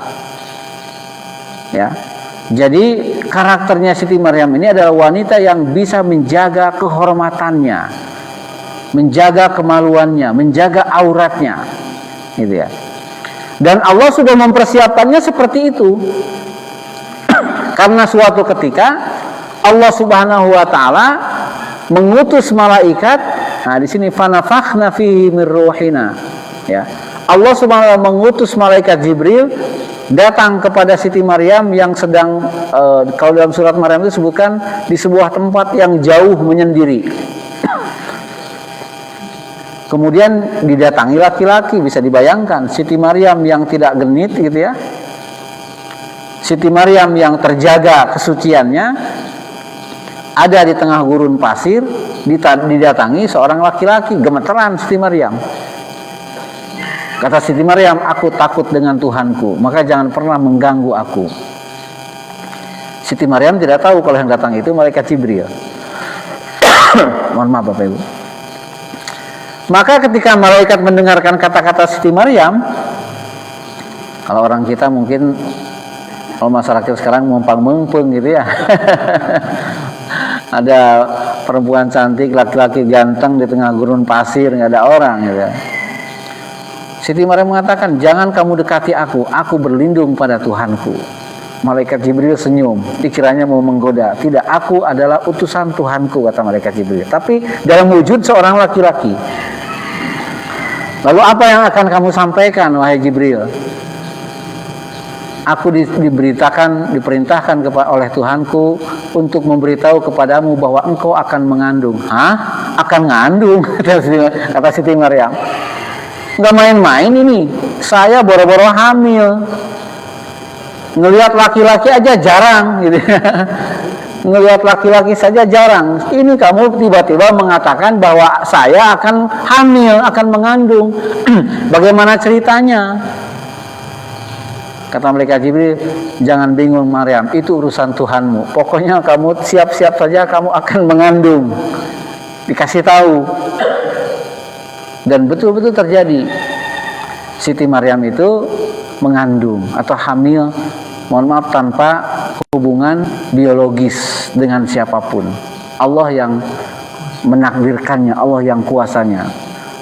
Ya. Jadi karakternya Siti Maryam ini adalah wanita yang bisa menjaga kehormatannya, menjaga kemaluannya, menjaga auratnya, gitu ya. Dan Allah sudah mempersiapkannya seperti itu. Karena suatu ketika Allah Subhanahu wa taala mengutus malaikat. Nah, di sini fanafakhna fihi mir ruhina. Ya. Allah Subhanahu wa taala mengutus malaikat Jibril datang kepada Siti Maryam yang sedang kalau dalam surat Maryam itu disebutkan di sebuah tempat yang jauh menyendiri. Kemudian didatangi laki-laki, bisa dibayangkan Siti Maryam yang tidak genit gitu ya. Siti Maryam yang terjaga kesuciannya ada di tengah gurun pasir, didatangi seorang laki-laki, gemeteran Siti Maryam. Kata Siti Maryam, aku takut dengan Tuhanku, maka jangan pernah mengganggu aku. Siti Maryam tidak tahu kalau yang datang itu malaikat Jibril. Mohon maaf Bapak Ibu. Maka ketika malaikat mendengarkan kata-kata Siti Maryam, kalau orang kita mungkin, kalau masyarakat sekarang mumpang-mumpung gitu ya. Ada perempuan cantik, laki-laki ganteng di tengah gurun pasir, nggak ada orang gitu ya. Siti Maryam mengatakan, jangan kamu dekati aku berlindung pada Tuhanku. Malaikat Jibril senyum, dikiranya mau menggoda. Tidak, aku adalah utusan Tuhanku, kata malaikat Jibril. Tapi dalam wujud seorang laki-laki. Lalu apa yang akan kamu sampaikan, wahai Jibril? Aku diperintahkan oleh Tuhanku untuk memberitahu kepadamu bahwa engkau akan mengandung. Hah? Akan ngandung? Kata Siti Maryam. Nggak main-main ini, saya boro-boro hamil. Ngelihat laki-laki aja jarang gitu. Ngelihat laki-laki saja jarang. Ini kamu tiba-tiba mengatakan bahwa saya akan hamil, akan mengandung. Bagaimana ceritanya? Kata malaikat Jibril, jangan bingung Maryam, itu urusan Tuhanmu. Pokoknya kamu siap-siap saja, kamu akan mengandung. Dikasih tahu. Dan betul-betul terjadi. Siti Maryam itu mengandung atau hamil, mohon maaf, tanpa hubungan biologis dengan siapapun. Allah yang menakdirkannya, Allah yang kuasanya.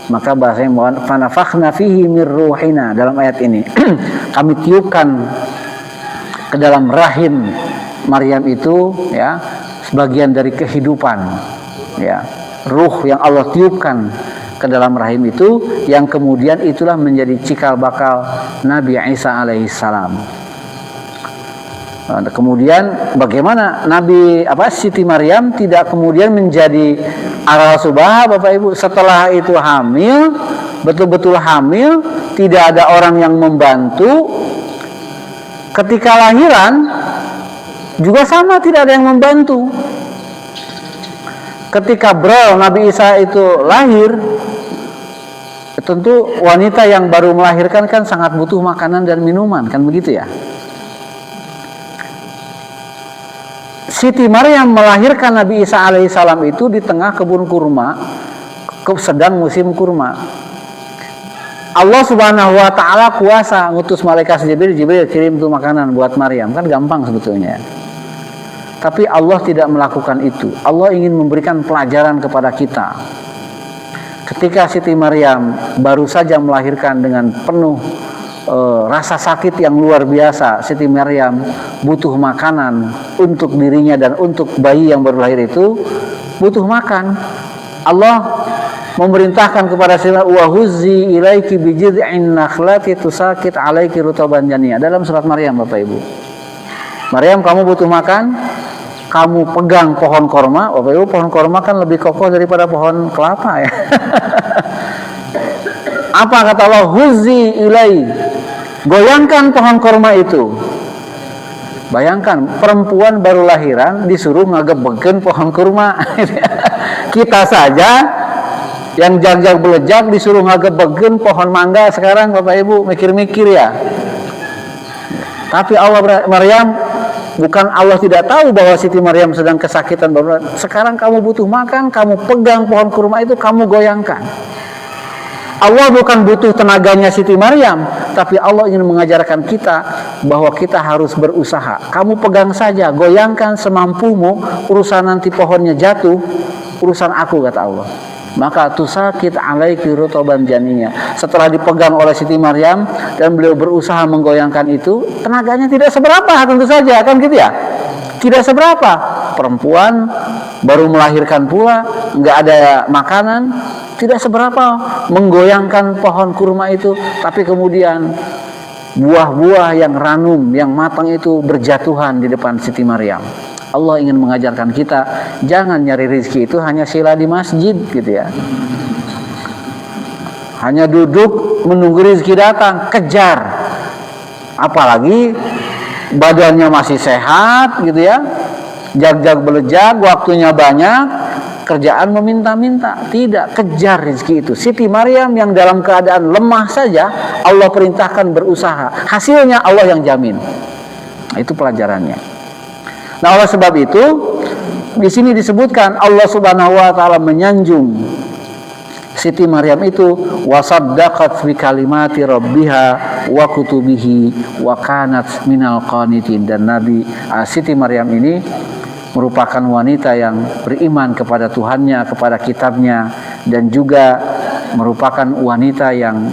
Maka bahasanya fanafakhna fihi mir ruhina dalam ayat ini. Kami tiupkan ke dalam rahim Maryam itu ya, sebagian dari kehidupan ya, ruh yang Allah tiupkan ke dalam rahim itu, yang kemudian itulah menjadi cikal bakal Nabi Isa alaihissalam. Kemudian bagaimana Siti Maryam tidak kemudian menjadi aral subah, Bapak Ibu, setelah itu hamil, betul-betul hamil, tidak ada orang yang membantu. Ketika lahiran juga sama, tidak ada yang membantu. Ketika Nabi Isa itu lahir, tentu wanita yang baru melahirkan kan sangat butuh makanan dan minuman, kan begitu ya. Siti Maryam melahirkan Nabi Isa alaihissalam itu di tengah kebun kurma, sedang musim kurma. Allah Subhanahu wa taala kuasa ngutus malaikat Jibril kirim tuh makanan buat Maryam, kan gampang sebetulnya. Tapi Allah tidak melakukan itu. Allah ingin memberikan pelajaran kepada kita. Ketika Siti Maryam baru saja melahirkan dengan penuh rasa sakit yang luar biasa, Siti Maryam butuh makanan untuk dirinya dan untuk bayi yang baru lahir itu butuh makan. Allah memerintahkan kepada Siti wa huzzi ilaiki bijid'in nakhlati tusakit alaiki rutaban janiyah, dalam surat Maryam, Bapak Ibu. Maryam, kamu butuh makan, kamu pegang pohon korma. Bapak Ibu, pohon korma kan lebih kokoh daripada pohon kelapa ya. Apa kata Allah? Huzzi ilai, goyangkan pohon korma itu. Bayangkan, perempuan baru lahiran disuruh ngagebekeun pohon kurma. Kita saja yang jag-jag belejak disuruh ngagebekeun pohon mangga sekarang, Bapak Ibu mikir-mikir ya. Tapi Allah, Maryam, bukan Allah tidak tahu bahwa Siti Maryam sedang kesakitan. Sekarang kamu butuh makan, kamu pegang pohon kurma itu, kamu goyangkan. Allah bukan butuh tenaganya Siti Maryam, tapi Allah ingin mengajarkan kita bahwa kita harus berusaha. Kamu pegang saja, goyangkan semampumu, urusan nanti pohonnya jatuh, urusan aku, kata Allah. Maka tusakit alaiki rutaban janiyah. Setelah dipegang oleh Siti Maryam dan beliau berusaha menggoyangkan itu, tenaganya tidak seberapa, tentu saja, kan gitu ya. Tidak seberapa. Perempuan baru melahirkan pula, nggak ada makanan, tidak seberapa menggoyangkan pohon kurma itu. Tapi kemudian buah-buah yang ranum, yang matang itu berjatuhan di depan Siti Maryam. Allah ingin mengajarkan kita, jangan nyari rezeki itu hanya sila di masjid gitu ya. Hanya duduk menunggu rezeki datang, kejar. Apalagi badannya masih sehat gitu ya. Jag-jag belejak, waktunya banyak, kerjaan meminta-minta. Tidak, kejar rezeki itu. Siti Maryam yang dalam keadaan lemah saja Allah perintahkan berusaha. Hasilnya Allah yang jamin. Nah, itu pelajarannya. Nah, oleh sebab itu di sini disebutkan Allah Subhanahu wa taala menyanjung Siti Maryam itu, wasaddaqat bi kalimati rabbiha wa kutubihi wa kanat minal qanitin. Dan Nabi Siti Maryam ini merupakan wanita yang beriman kepada Tuhannya, kepada kitabnya, dan juga merupakan wanita yang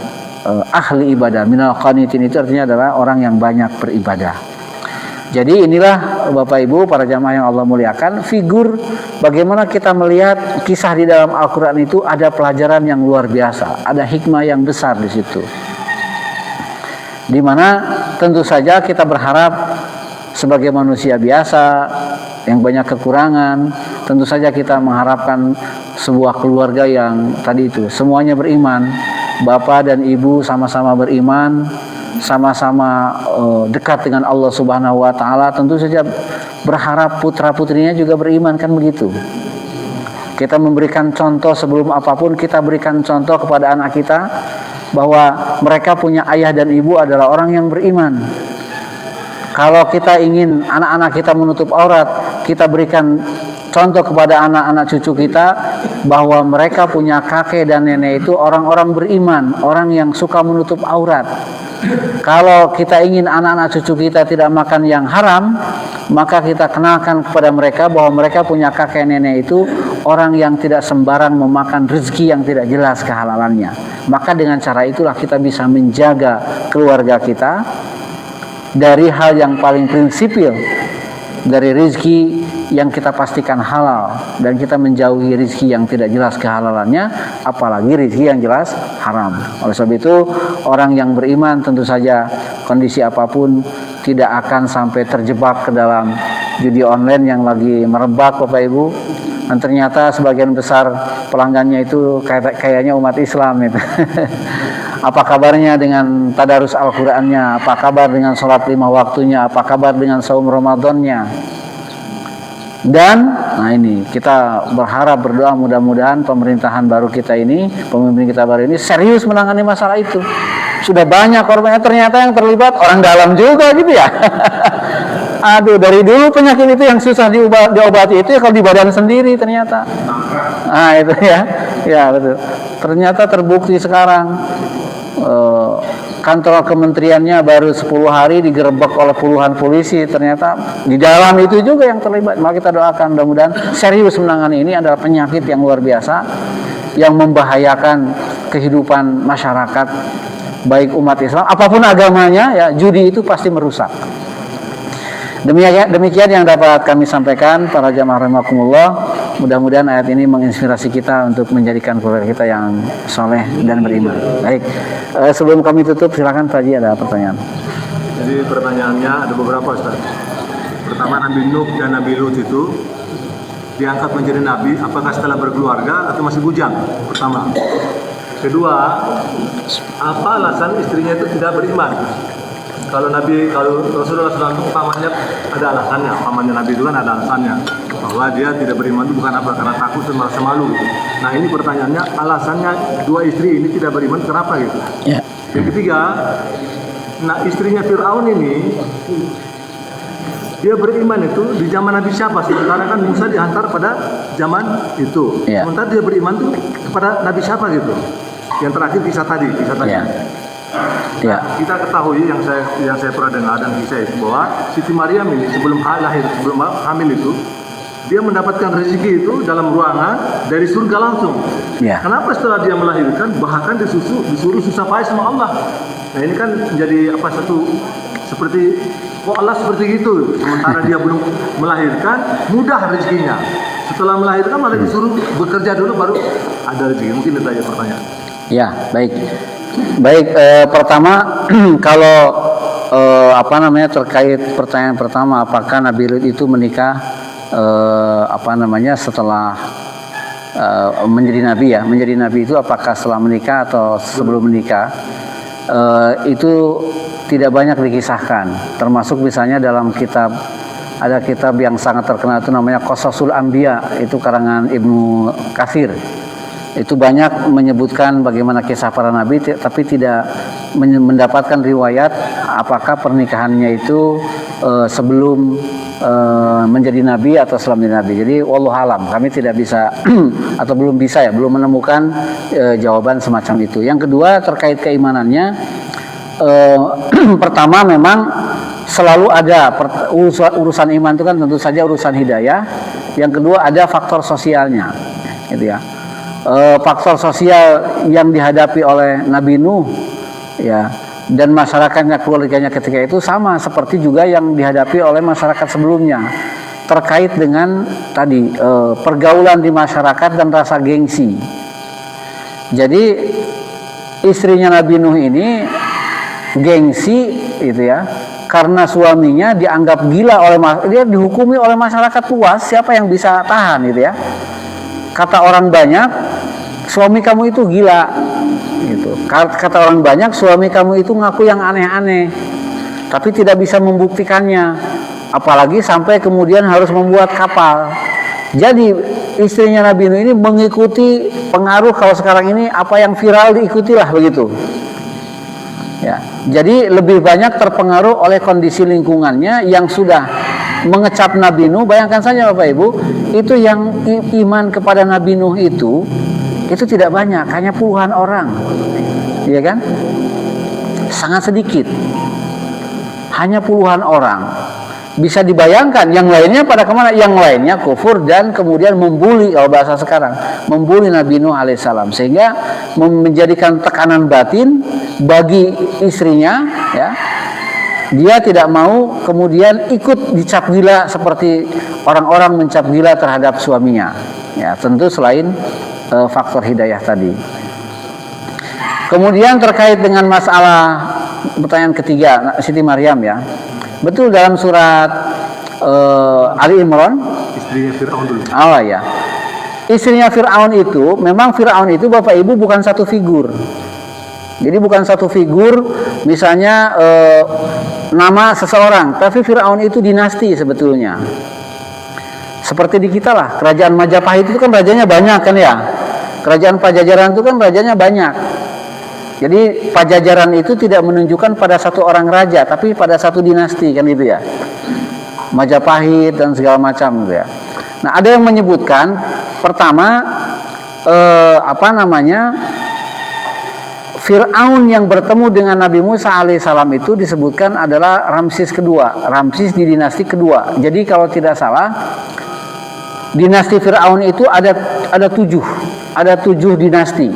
ahli ibadah. Minal qanitin itu artinya adalah orang yang banyak beribadah. Jadi inilah Bapak Ibu para jamaah yang Allah muliakan, figur bagaimana kita melihat kisah di dalam Al-Quran itu ada pelajaran yang luar biasa, ada hikmah yang besar di situ. Dimana tentu saja kita berharap sebagai manusia biasa yang banyak kekurangan, tentu saja kita mengharapkan sebuah keluarga yang tadi itu semuanya beriman, bapak dan ibu sama-sama beriman, sama-sama dekat dengan Allah Subhanahu wa taala. Tentu saja berharap putra-putrinya juga beriman, kan begitu. Kita memberikan contoh sebelum apapun, kita berikan contoh kepada anak kita bahwa mereka punya ayah dan ibu adalah orang yang beriman. Kalau kita ingin anak-anak kita menutup aurat, kita berikan contoh kepada anak-anak cucu kita bahwa mereka punya kakek dan nenek itu orang-orang beriman, orang yang suka menutup aurat. Kalau kita ingin anak-anak cucu kita tidak makan yang haram, maka kita kenalkan kepada mereka bahwa mereka punya kakek nenek itu orang yang tidak sembarang memakan rezeki yang tidak jelas kehalalannya. Maka dengan cara itulah kita bisa menjaga keluarga kita dari hal yang paling prinsipil, dari rezeki yang kita pastikan halal, dan kita menjauhi rezeki yang tidak jelas kehalalannya, apalagi rezeki yang jelas haram. Oleh sebab itu, orang yang beriman tentu saja kondisi apapun tidak akan sampai terjebak ke dalam judi online yang lagi merebak, Bapak Ibu. Dan ternyata sebagian besar pelanggannya itu kayaknya umat Islam itu. Apa kabarnya dengan tadarus Al-Qur'annya? Apa kabar dengan sholat 5 waktunya? Apa kabar dengan saum Ramadannya? Dan nah ini kita berharap, berdoa mudah-mudahan pemerintahan baru kita ini, pemimpin kita baru ini serius menangani masalah itu. Sudah banyak korbannya, ternyata yang terlibat orang dalam juga gitu ya. Aduh, dari dulu penyakit itu yang susah diobati itu ya kalau di badan sendiri ternyata. Nah itu ya, ya betul. Ternyata terbukti sekarang kantor kementeriannya baru 10 hari digerebek oleh puluhan polisi, ternyata di dalam itu juga yang terlibat. Maka kita doakan mudah-mudahan serius menangani ini, adalah penyakit yang luar biasa yang membahayakan kehidupan masyarakat baik umat Islam apapun agamanya ya. Judi itu pasti merusak. Demikian yang dapat kami sampaikan para jamaah rahimakumullah. Mudah-mudahan ayat ini menginspirasi kita untuk menjadikan keluarga kita yang soleh dan beriman. Baik, sebelum kami tutup silakan Pak Haji, ada pertanyaan. Jadi pertanyaannya ada beberapa, Ustaz. Pertama, Nabi Nuh dan Nabi Lut itu diangkat menjadi nabi apakah setelah berkeluarga atau masih bujang? Pertama. Kedua, apa alasan istrinya itu tidak beriman? Kalau Rasulullah SAW umpamanya ada alasannya, umpamanya Nabi itu kan ada alasannya bahwa dia tidak beriman itu bukan apa, karena takut dan merasa malu gitu. Nah ini pertanyaannya, alasannya dua istri ini tidak beriman kenapa gitu? Ya. Yang ketiga, nah istrinya Fir'aun ini dia beriman itu di zaman Nabi siapa? Sementara kan Musa dihantar pada zaman itu. Ya. Sementara dia beriman tuh kepada Nabi siapa gitu? Yang terakhir kisah tadi. Ya. Ya. Kita ketahui yang saya pernah dengar dan kisah itu bahwa Siti Maryam ini sebelum hamil itu dia mendapatkan rezeki itu dalam ruangan dari surga langsung. Ya. Kenapa setelah dia melahirkan bahkan disuruh susah payah sama Allah? Nah ini kan menjadi seperti kok Allah seperti itu, sementara dia belum melahirkan mudah rezekinya. Setelah melahirkan malah disuruh bekerja dulu baru ada rezeki. Mungkin itu aja pertanyaan. Ya, baik. Pertama kalau terkait pertanyaan pertama, apakah Nabi Lut itu menikah setelah menjadi nabi ya? Menjadi nabi itu apakah setelah menikah atau sebelum menikah? Itu tidak banyak dikisahkan. Termasuk misalnya dalam ada kitab yang sangat terkenal itu namanya Qasasul Anbiya, itu karangan Ibnu Katsir. Itu banyak menyebutkan bagaimana kisah para nabi, tapi tidak mendapatkan riwayat apakah pernikahannya itu sebelum menjadi nabi atau setelah menjadi nabi. Jadi wallahu alam, kami tidak bisa atau belum menemukan jawaban semacam itu. Yang kedua terkait keimanannya, pertama memang selalu ada urusan iman itu kan tentu saja urusan hidayah. Yang kedua ada faktor sosialnya, gitu ya. Faktor sosial yang dihadapi oleh Nabi Nuh ya dan masyarakatnya, keluarganya ketika itu sama seperti juga yang dihadapi oleh masyarakat sebelumnya terkait dengan tadi pergaulan di masyarakat dan rasa gengsi. Jadi istrinya Nabi Nuh ini gengsi gitu ya, karena suaminya dianggap gila dia dihukumi oleh masyarakat luas, siapa yang bisa tahan gitu ya. Kata orang banyak, suami kamu itu gila gitu. Kata orang banyak, suami kamu itu ngaku yang aneh-aneh tapi tidak bisa membuktikannya, apalagi sampai kemudian harus membuat kapal. Jadi istrinya Nabi Nuh ini mengikuti pengaruh, kalau sekarang ini apa yang viral diikutilah begitu ya. Jadi lebih banyak terpengaruh oleh kondisi lingkungannya yang sudah mengecap Nabi Nuh. Bayangkan saja Bapak Ibu, itu yang iman kepada Nabi Nuh itu tidak banyak, hanya puluhan orang, iya kan? Sangat sedikit, hanya puluhan orang. Bisa dibayangkan yang lainnya pada kemana? Yang lainnya kufur dan kemudian membuli, kalau bahasa sekarang, membuli Nabi Nuh alaihissalam, sehingga menjadikan tekanan batin bagi istrinya ya. Dia tidak mau kemudian ikut dicap gila seperti orang-orang mencap gila terhadap suaminya ya, tentu selain faktor hidayah tadi. Kemudian terkait dengan masalah pertanyaan ketiga Siti Maryam ya, betul dalam surat Ali Imran, istrinya Fir'aun dulu. Oh ya, istrinya Fir'aun itu memang Fir'aun itu Bapak Ibu bukan satu figur. Jadi bukan satu figur, misalnya nama seseorang, tapi Fir'aun itu dinasti sebetulnya. Seperti di kita lah, kerajaan Majapahit itu kan rajanya banyak kan ya. Kerajaan Pajajaran itu kan rajanya banyak. Jadi Pajajaran itu tidak menunjukkan pada satu orang raja, tapi pada satu dinasti kan itu ya. Majapahit dan segala macam gitu ya. Nah ada yang menyebutkan pertama Fir'aun yang bertemu dengan Nabi Musa alaihissalam itu disebutkan adalah Ramses kedua, Ramses di dinasti kedua. Jadi kalau tidak salah, dinasti Fir'aun itu ada 7 dinasti.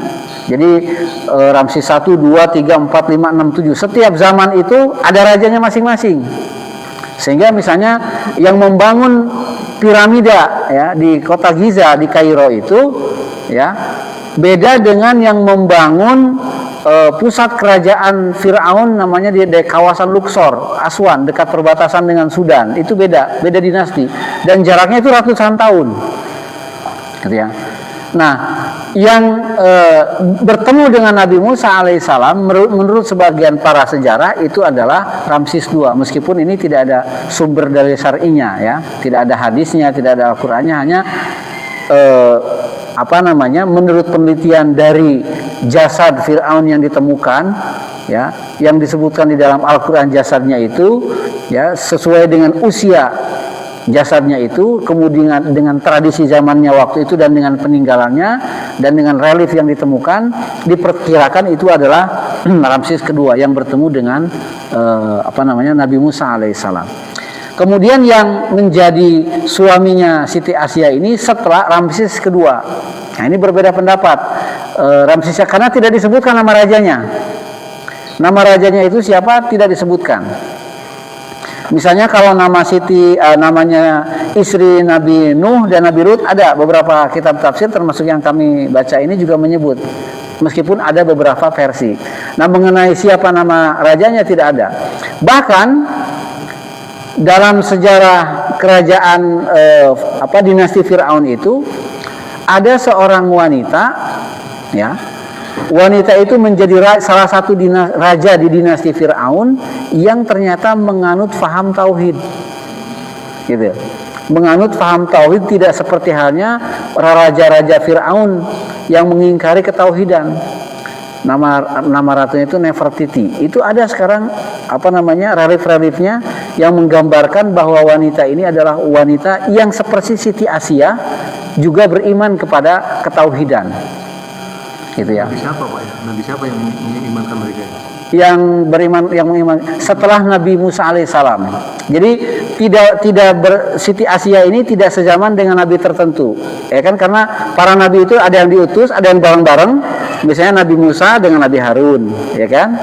Jadi Ramses 1, 2, 3, 4, 5, 6, 7. Setiap zaman itu ada rajanya masing-masing. Sehingga misalnya yang membangun piramida ya di kota Giza di Kairo itu ya beda dengan yang membangun pusat kerajaan Fir'aun namanya di kawasan Luxor, Aswan, dekat perbatasan dengan Sudan. Itu beda dinasti dan jaraknya itu ratusan tahun. Gitu ya. Nah, yang bertemu dengan Nabi Musa alaihissalam menurut sebagian para sejarah itu adalah Ramses II, meskipun ini tidak ada sumber dari syar'inya ya, tidak ada hadisnya, tidak ada Al-Qur'annya, hanya menurut penelitian dari jasad Fir'aun yang ditemukan ya, yang disebutkan di dalam Al-Qur'an jasadnya itu ya sesuai dengan usia jasadnya itu, kemudian dengan tradisi zamannya waktu itu dan dengan peninggalannya dan dengan relief yang ditemukan, diperkirakan itu adalah Ramses kedua yang bertemu dengan Nabi Musa alaihissalam. Kemudian yang menjadi suaminya Siti Asia ini setelah Ramses kedua. Nah, ini berbeda pendapat. Ramses karena tidak disebutkan nama rajanya. Nama rajanya itu siapa tidak disebutkan. Misalnya kalau nama Siti namanya istri Nabi Nuh dan Nabi Lut, ada beberapa kitab tafsir termasuk yang kami baca ini juga menyebut, meskipun ada beberapa versi. Nah, mengenai siapa nama rajanya tidak ada. Bahkan dalam sejarah kerajaan dinasti Fir'aun itu ada seorang wanita ya. Wanita itu menjadi salah satu raja di dinasti Fir'aun yang ternyata menganut faham tauhid, gitu. Menganut faham tauhid tidak seperti halnya raja-raja Fir'aun yang mengingkari ketauhidan. Nama ratunya itu Nefertiti. Itu ada sekarang relief-reliefnya yang menggambarkan bahwa wanita ini adalah wanita yang seperti Siti Asia juga beriman kepada ketauhidan. Gitu ya. Nabi siapa Pak ya? Nabi siapa yang mengimankan mereka? Yang beriman setelah Nabi Musa alaihissalam. Jadi Siti Asia ini tidak sezaman dengan nabi tertentu. Ya kan, karena para nabi itu ada yang diutus, ada yang bareng-bareng. Misalnya Nabi Musa dengan Nabi Harun, ya kan?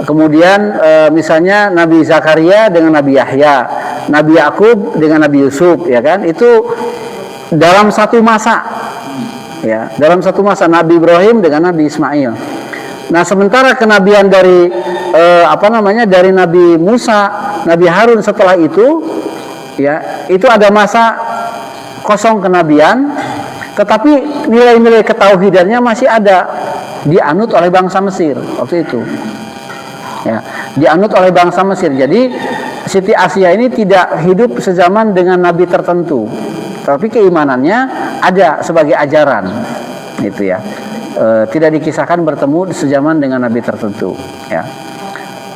Kemudian misalnya Nabi Zakaria dengan Nabi Yahya, Nabi Yakub dengan Nabi Yusuf, ya kan? Itu dalam satu masa. Ya, dalam satu masa Nabi Ibrahim dengan Nabi Ismail. Nah, sementara kenabian dari dari Nabi Musa, Nabi Harun setelah itu ya, itu ada masa kosong kenabian, tetapi nilai-nilai ketauhidannya masih ada, dianut oleh bangsa Mesir waktu itu. Ya, dianut oleh bangsa Mesir. Jadi Siti Asia ini tidak hidup sezaman dengan nabi tertentu, tapi keimanannya ada sebagai ajaran, gitu ya. Tidak dikisahkan bertemu sezaman dengan nabi tertentu, ya.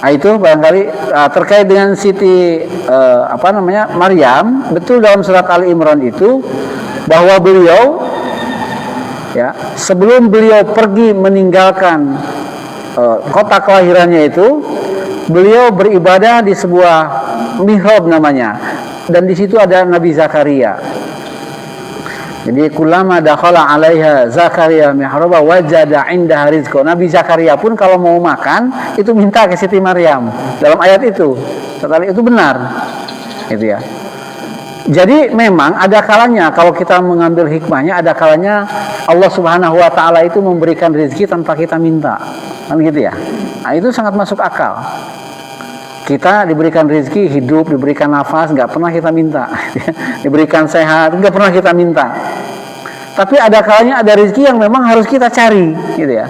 Nah, itu barangkali terkait dengan Siti Maryam, betul dalam surat Ali Imran itu bahwa beliau ya sebelum beliau pergi meninggalkan kota kelahirannya itu, beliau beribadah di sebuah mihrab namanya, dan di situ ada Nabi Zakaria. Jadi kullama dakhala 'alaiha Zakaria mihraba wajada 'indaha rizqa. Nabi Zakaria pun kalau mau makan itu minta ke Siti Maryam. Dalam ayat itu. Tetapi itu benar. Gitu ya. Jadi memang ada kalanya kalau kita mengambil hikmahnya, ada kalanya Allah Subhanahu wa taala itu memberikan rezeki tanpa kita minta. Kan gitu ya. Nah, itu sangat masuk akal. Kita diberikan rezeki hidup, diberikan nafas, nggak pernah kita minta. Diberikan sehat, nggak pernah kita minta. Tapi ada kalanya ada rezeki yang memang harus kita cari, gitu ya.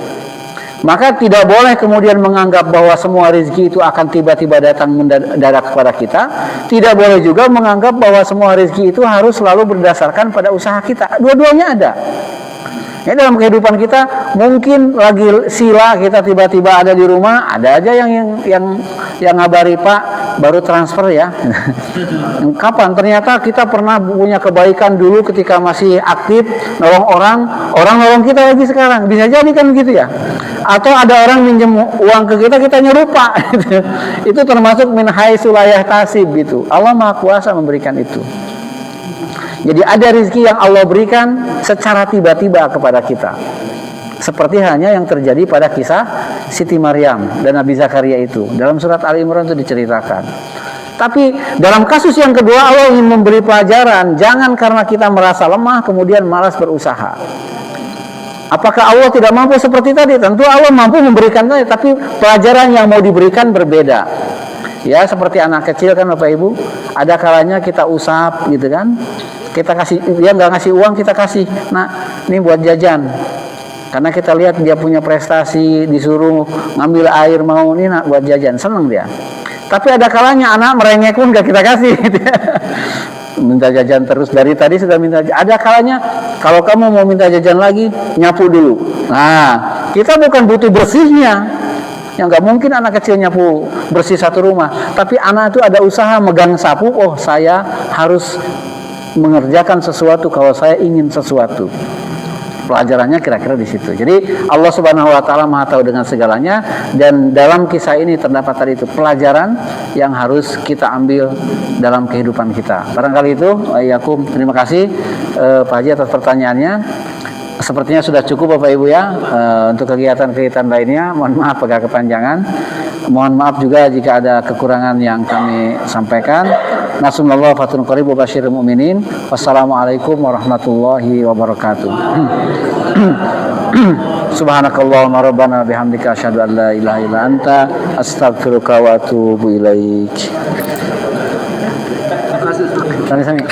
Maka tidak boleh kemudian menganggap bahwa semua rezeki itu akan tiba-tiba datang mendadak kepada kita. Tidak boleh juga menganggap bahwa semua rezeki itu harus selalu berdasarkan pada usaha kita. Dua-duanya ada. Ya, dalam kehidupan kita mungkin lagi sila kita tiba-tiba ada di rumah, ada aja yang ngabari, Pak baru transfer ya. Kapan? Ternyata kita pernah punya kebaikan dulu ketika masih aktif nolong orang nolong kita lagi sekarang. Bisa jadi kan gitu ya. Atau ada orang minjem uang ke kita nyerupa. Itu termasuk min haitsu la yahtasib gitu. Allah Maha Kuasa memberikan itu. Jadi ada rezeki yang Allah berikan secara tiba-tiba kepada kita. Seperti hanya yang terjadi pada kisah Siti Maryam dan Nabi Zakaria itu. Dalam surat Ali Imran itu diceritakan. Tapi dalam kasus yang kedua Allah ingin memberi pelajaran. Jangan karena kita merasa lemah kemudian malas berusaha. Apakah Allah tidak mampu seperti tadi? Tentu Allah mampu memberikan tadi, tapi pelajaran yang mau diberikan berbeda. Ya, seperti anak kecil kan Bapak Ibu, ada kalanya kita usap gitu kan. Kita kasih, dia nggak ngasih uang, kita kasih. Nah, ini buat jajan. Karena kita lihat dia punya prestasi, disuruh ngambil air mau ini nak buat jajan, seneng dia. Tapi ada kalanya anak merengek pun nggak kita kasih. Minta jajan terus dari tadi sudah minta. Ada kalanya kalau kamu mau minta jajan lagi, nyapu dulu. Nah, kita bukan butuh bersihnya. Yang nggak mungkin anak kecil nyapu bersih satu rumah. Tapi anak itu ada usaha megang sapu. Oh, saya harus mengerjakan sesuatu kalau saya ingin sesuatu. Pelajarannya kira-kira di situ. Jadi Allah Subhanahu wa taala Maha tahu dengan segalanya, dan dalam kisah ini terdapat tadi itu pelajaran yang harus kita ambil dalam kehidupan kita. Barangkali itu, Yakum, terima kasih Pak Haji atas pertanyaannya. Sepertinya sudah cukup Bapak Ibu ya untuk kegiatan-kegiatan lainnya. Mohon maaf agak kepanjangan. Mohon maaf juga jika ada kekurangan yang kami sampaikan. Nasunallahu fatun qarib wa basyiril mu'minin. Wassalamualaikum warahmatullahi wabarakatuh. Subhanakallahumma rabbana bihamdika asyhadu an la ilaha illa anta astaghfiruka wa atubu ilaik. Terima kasih.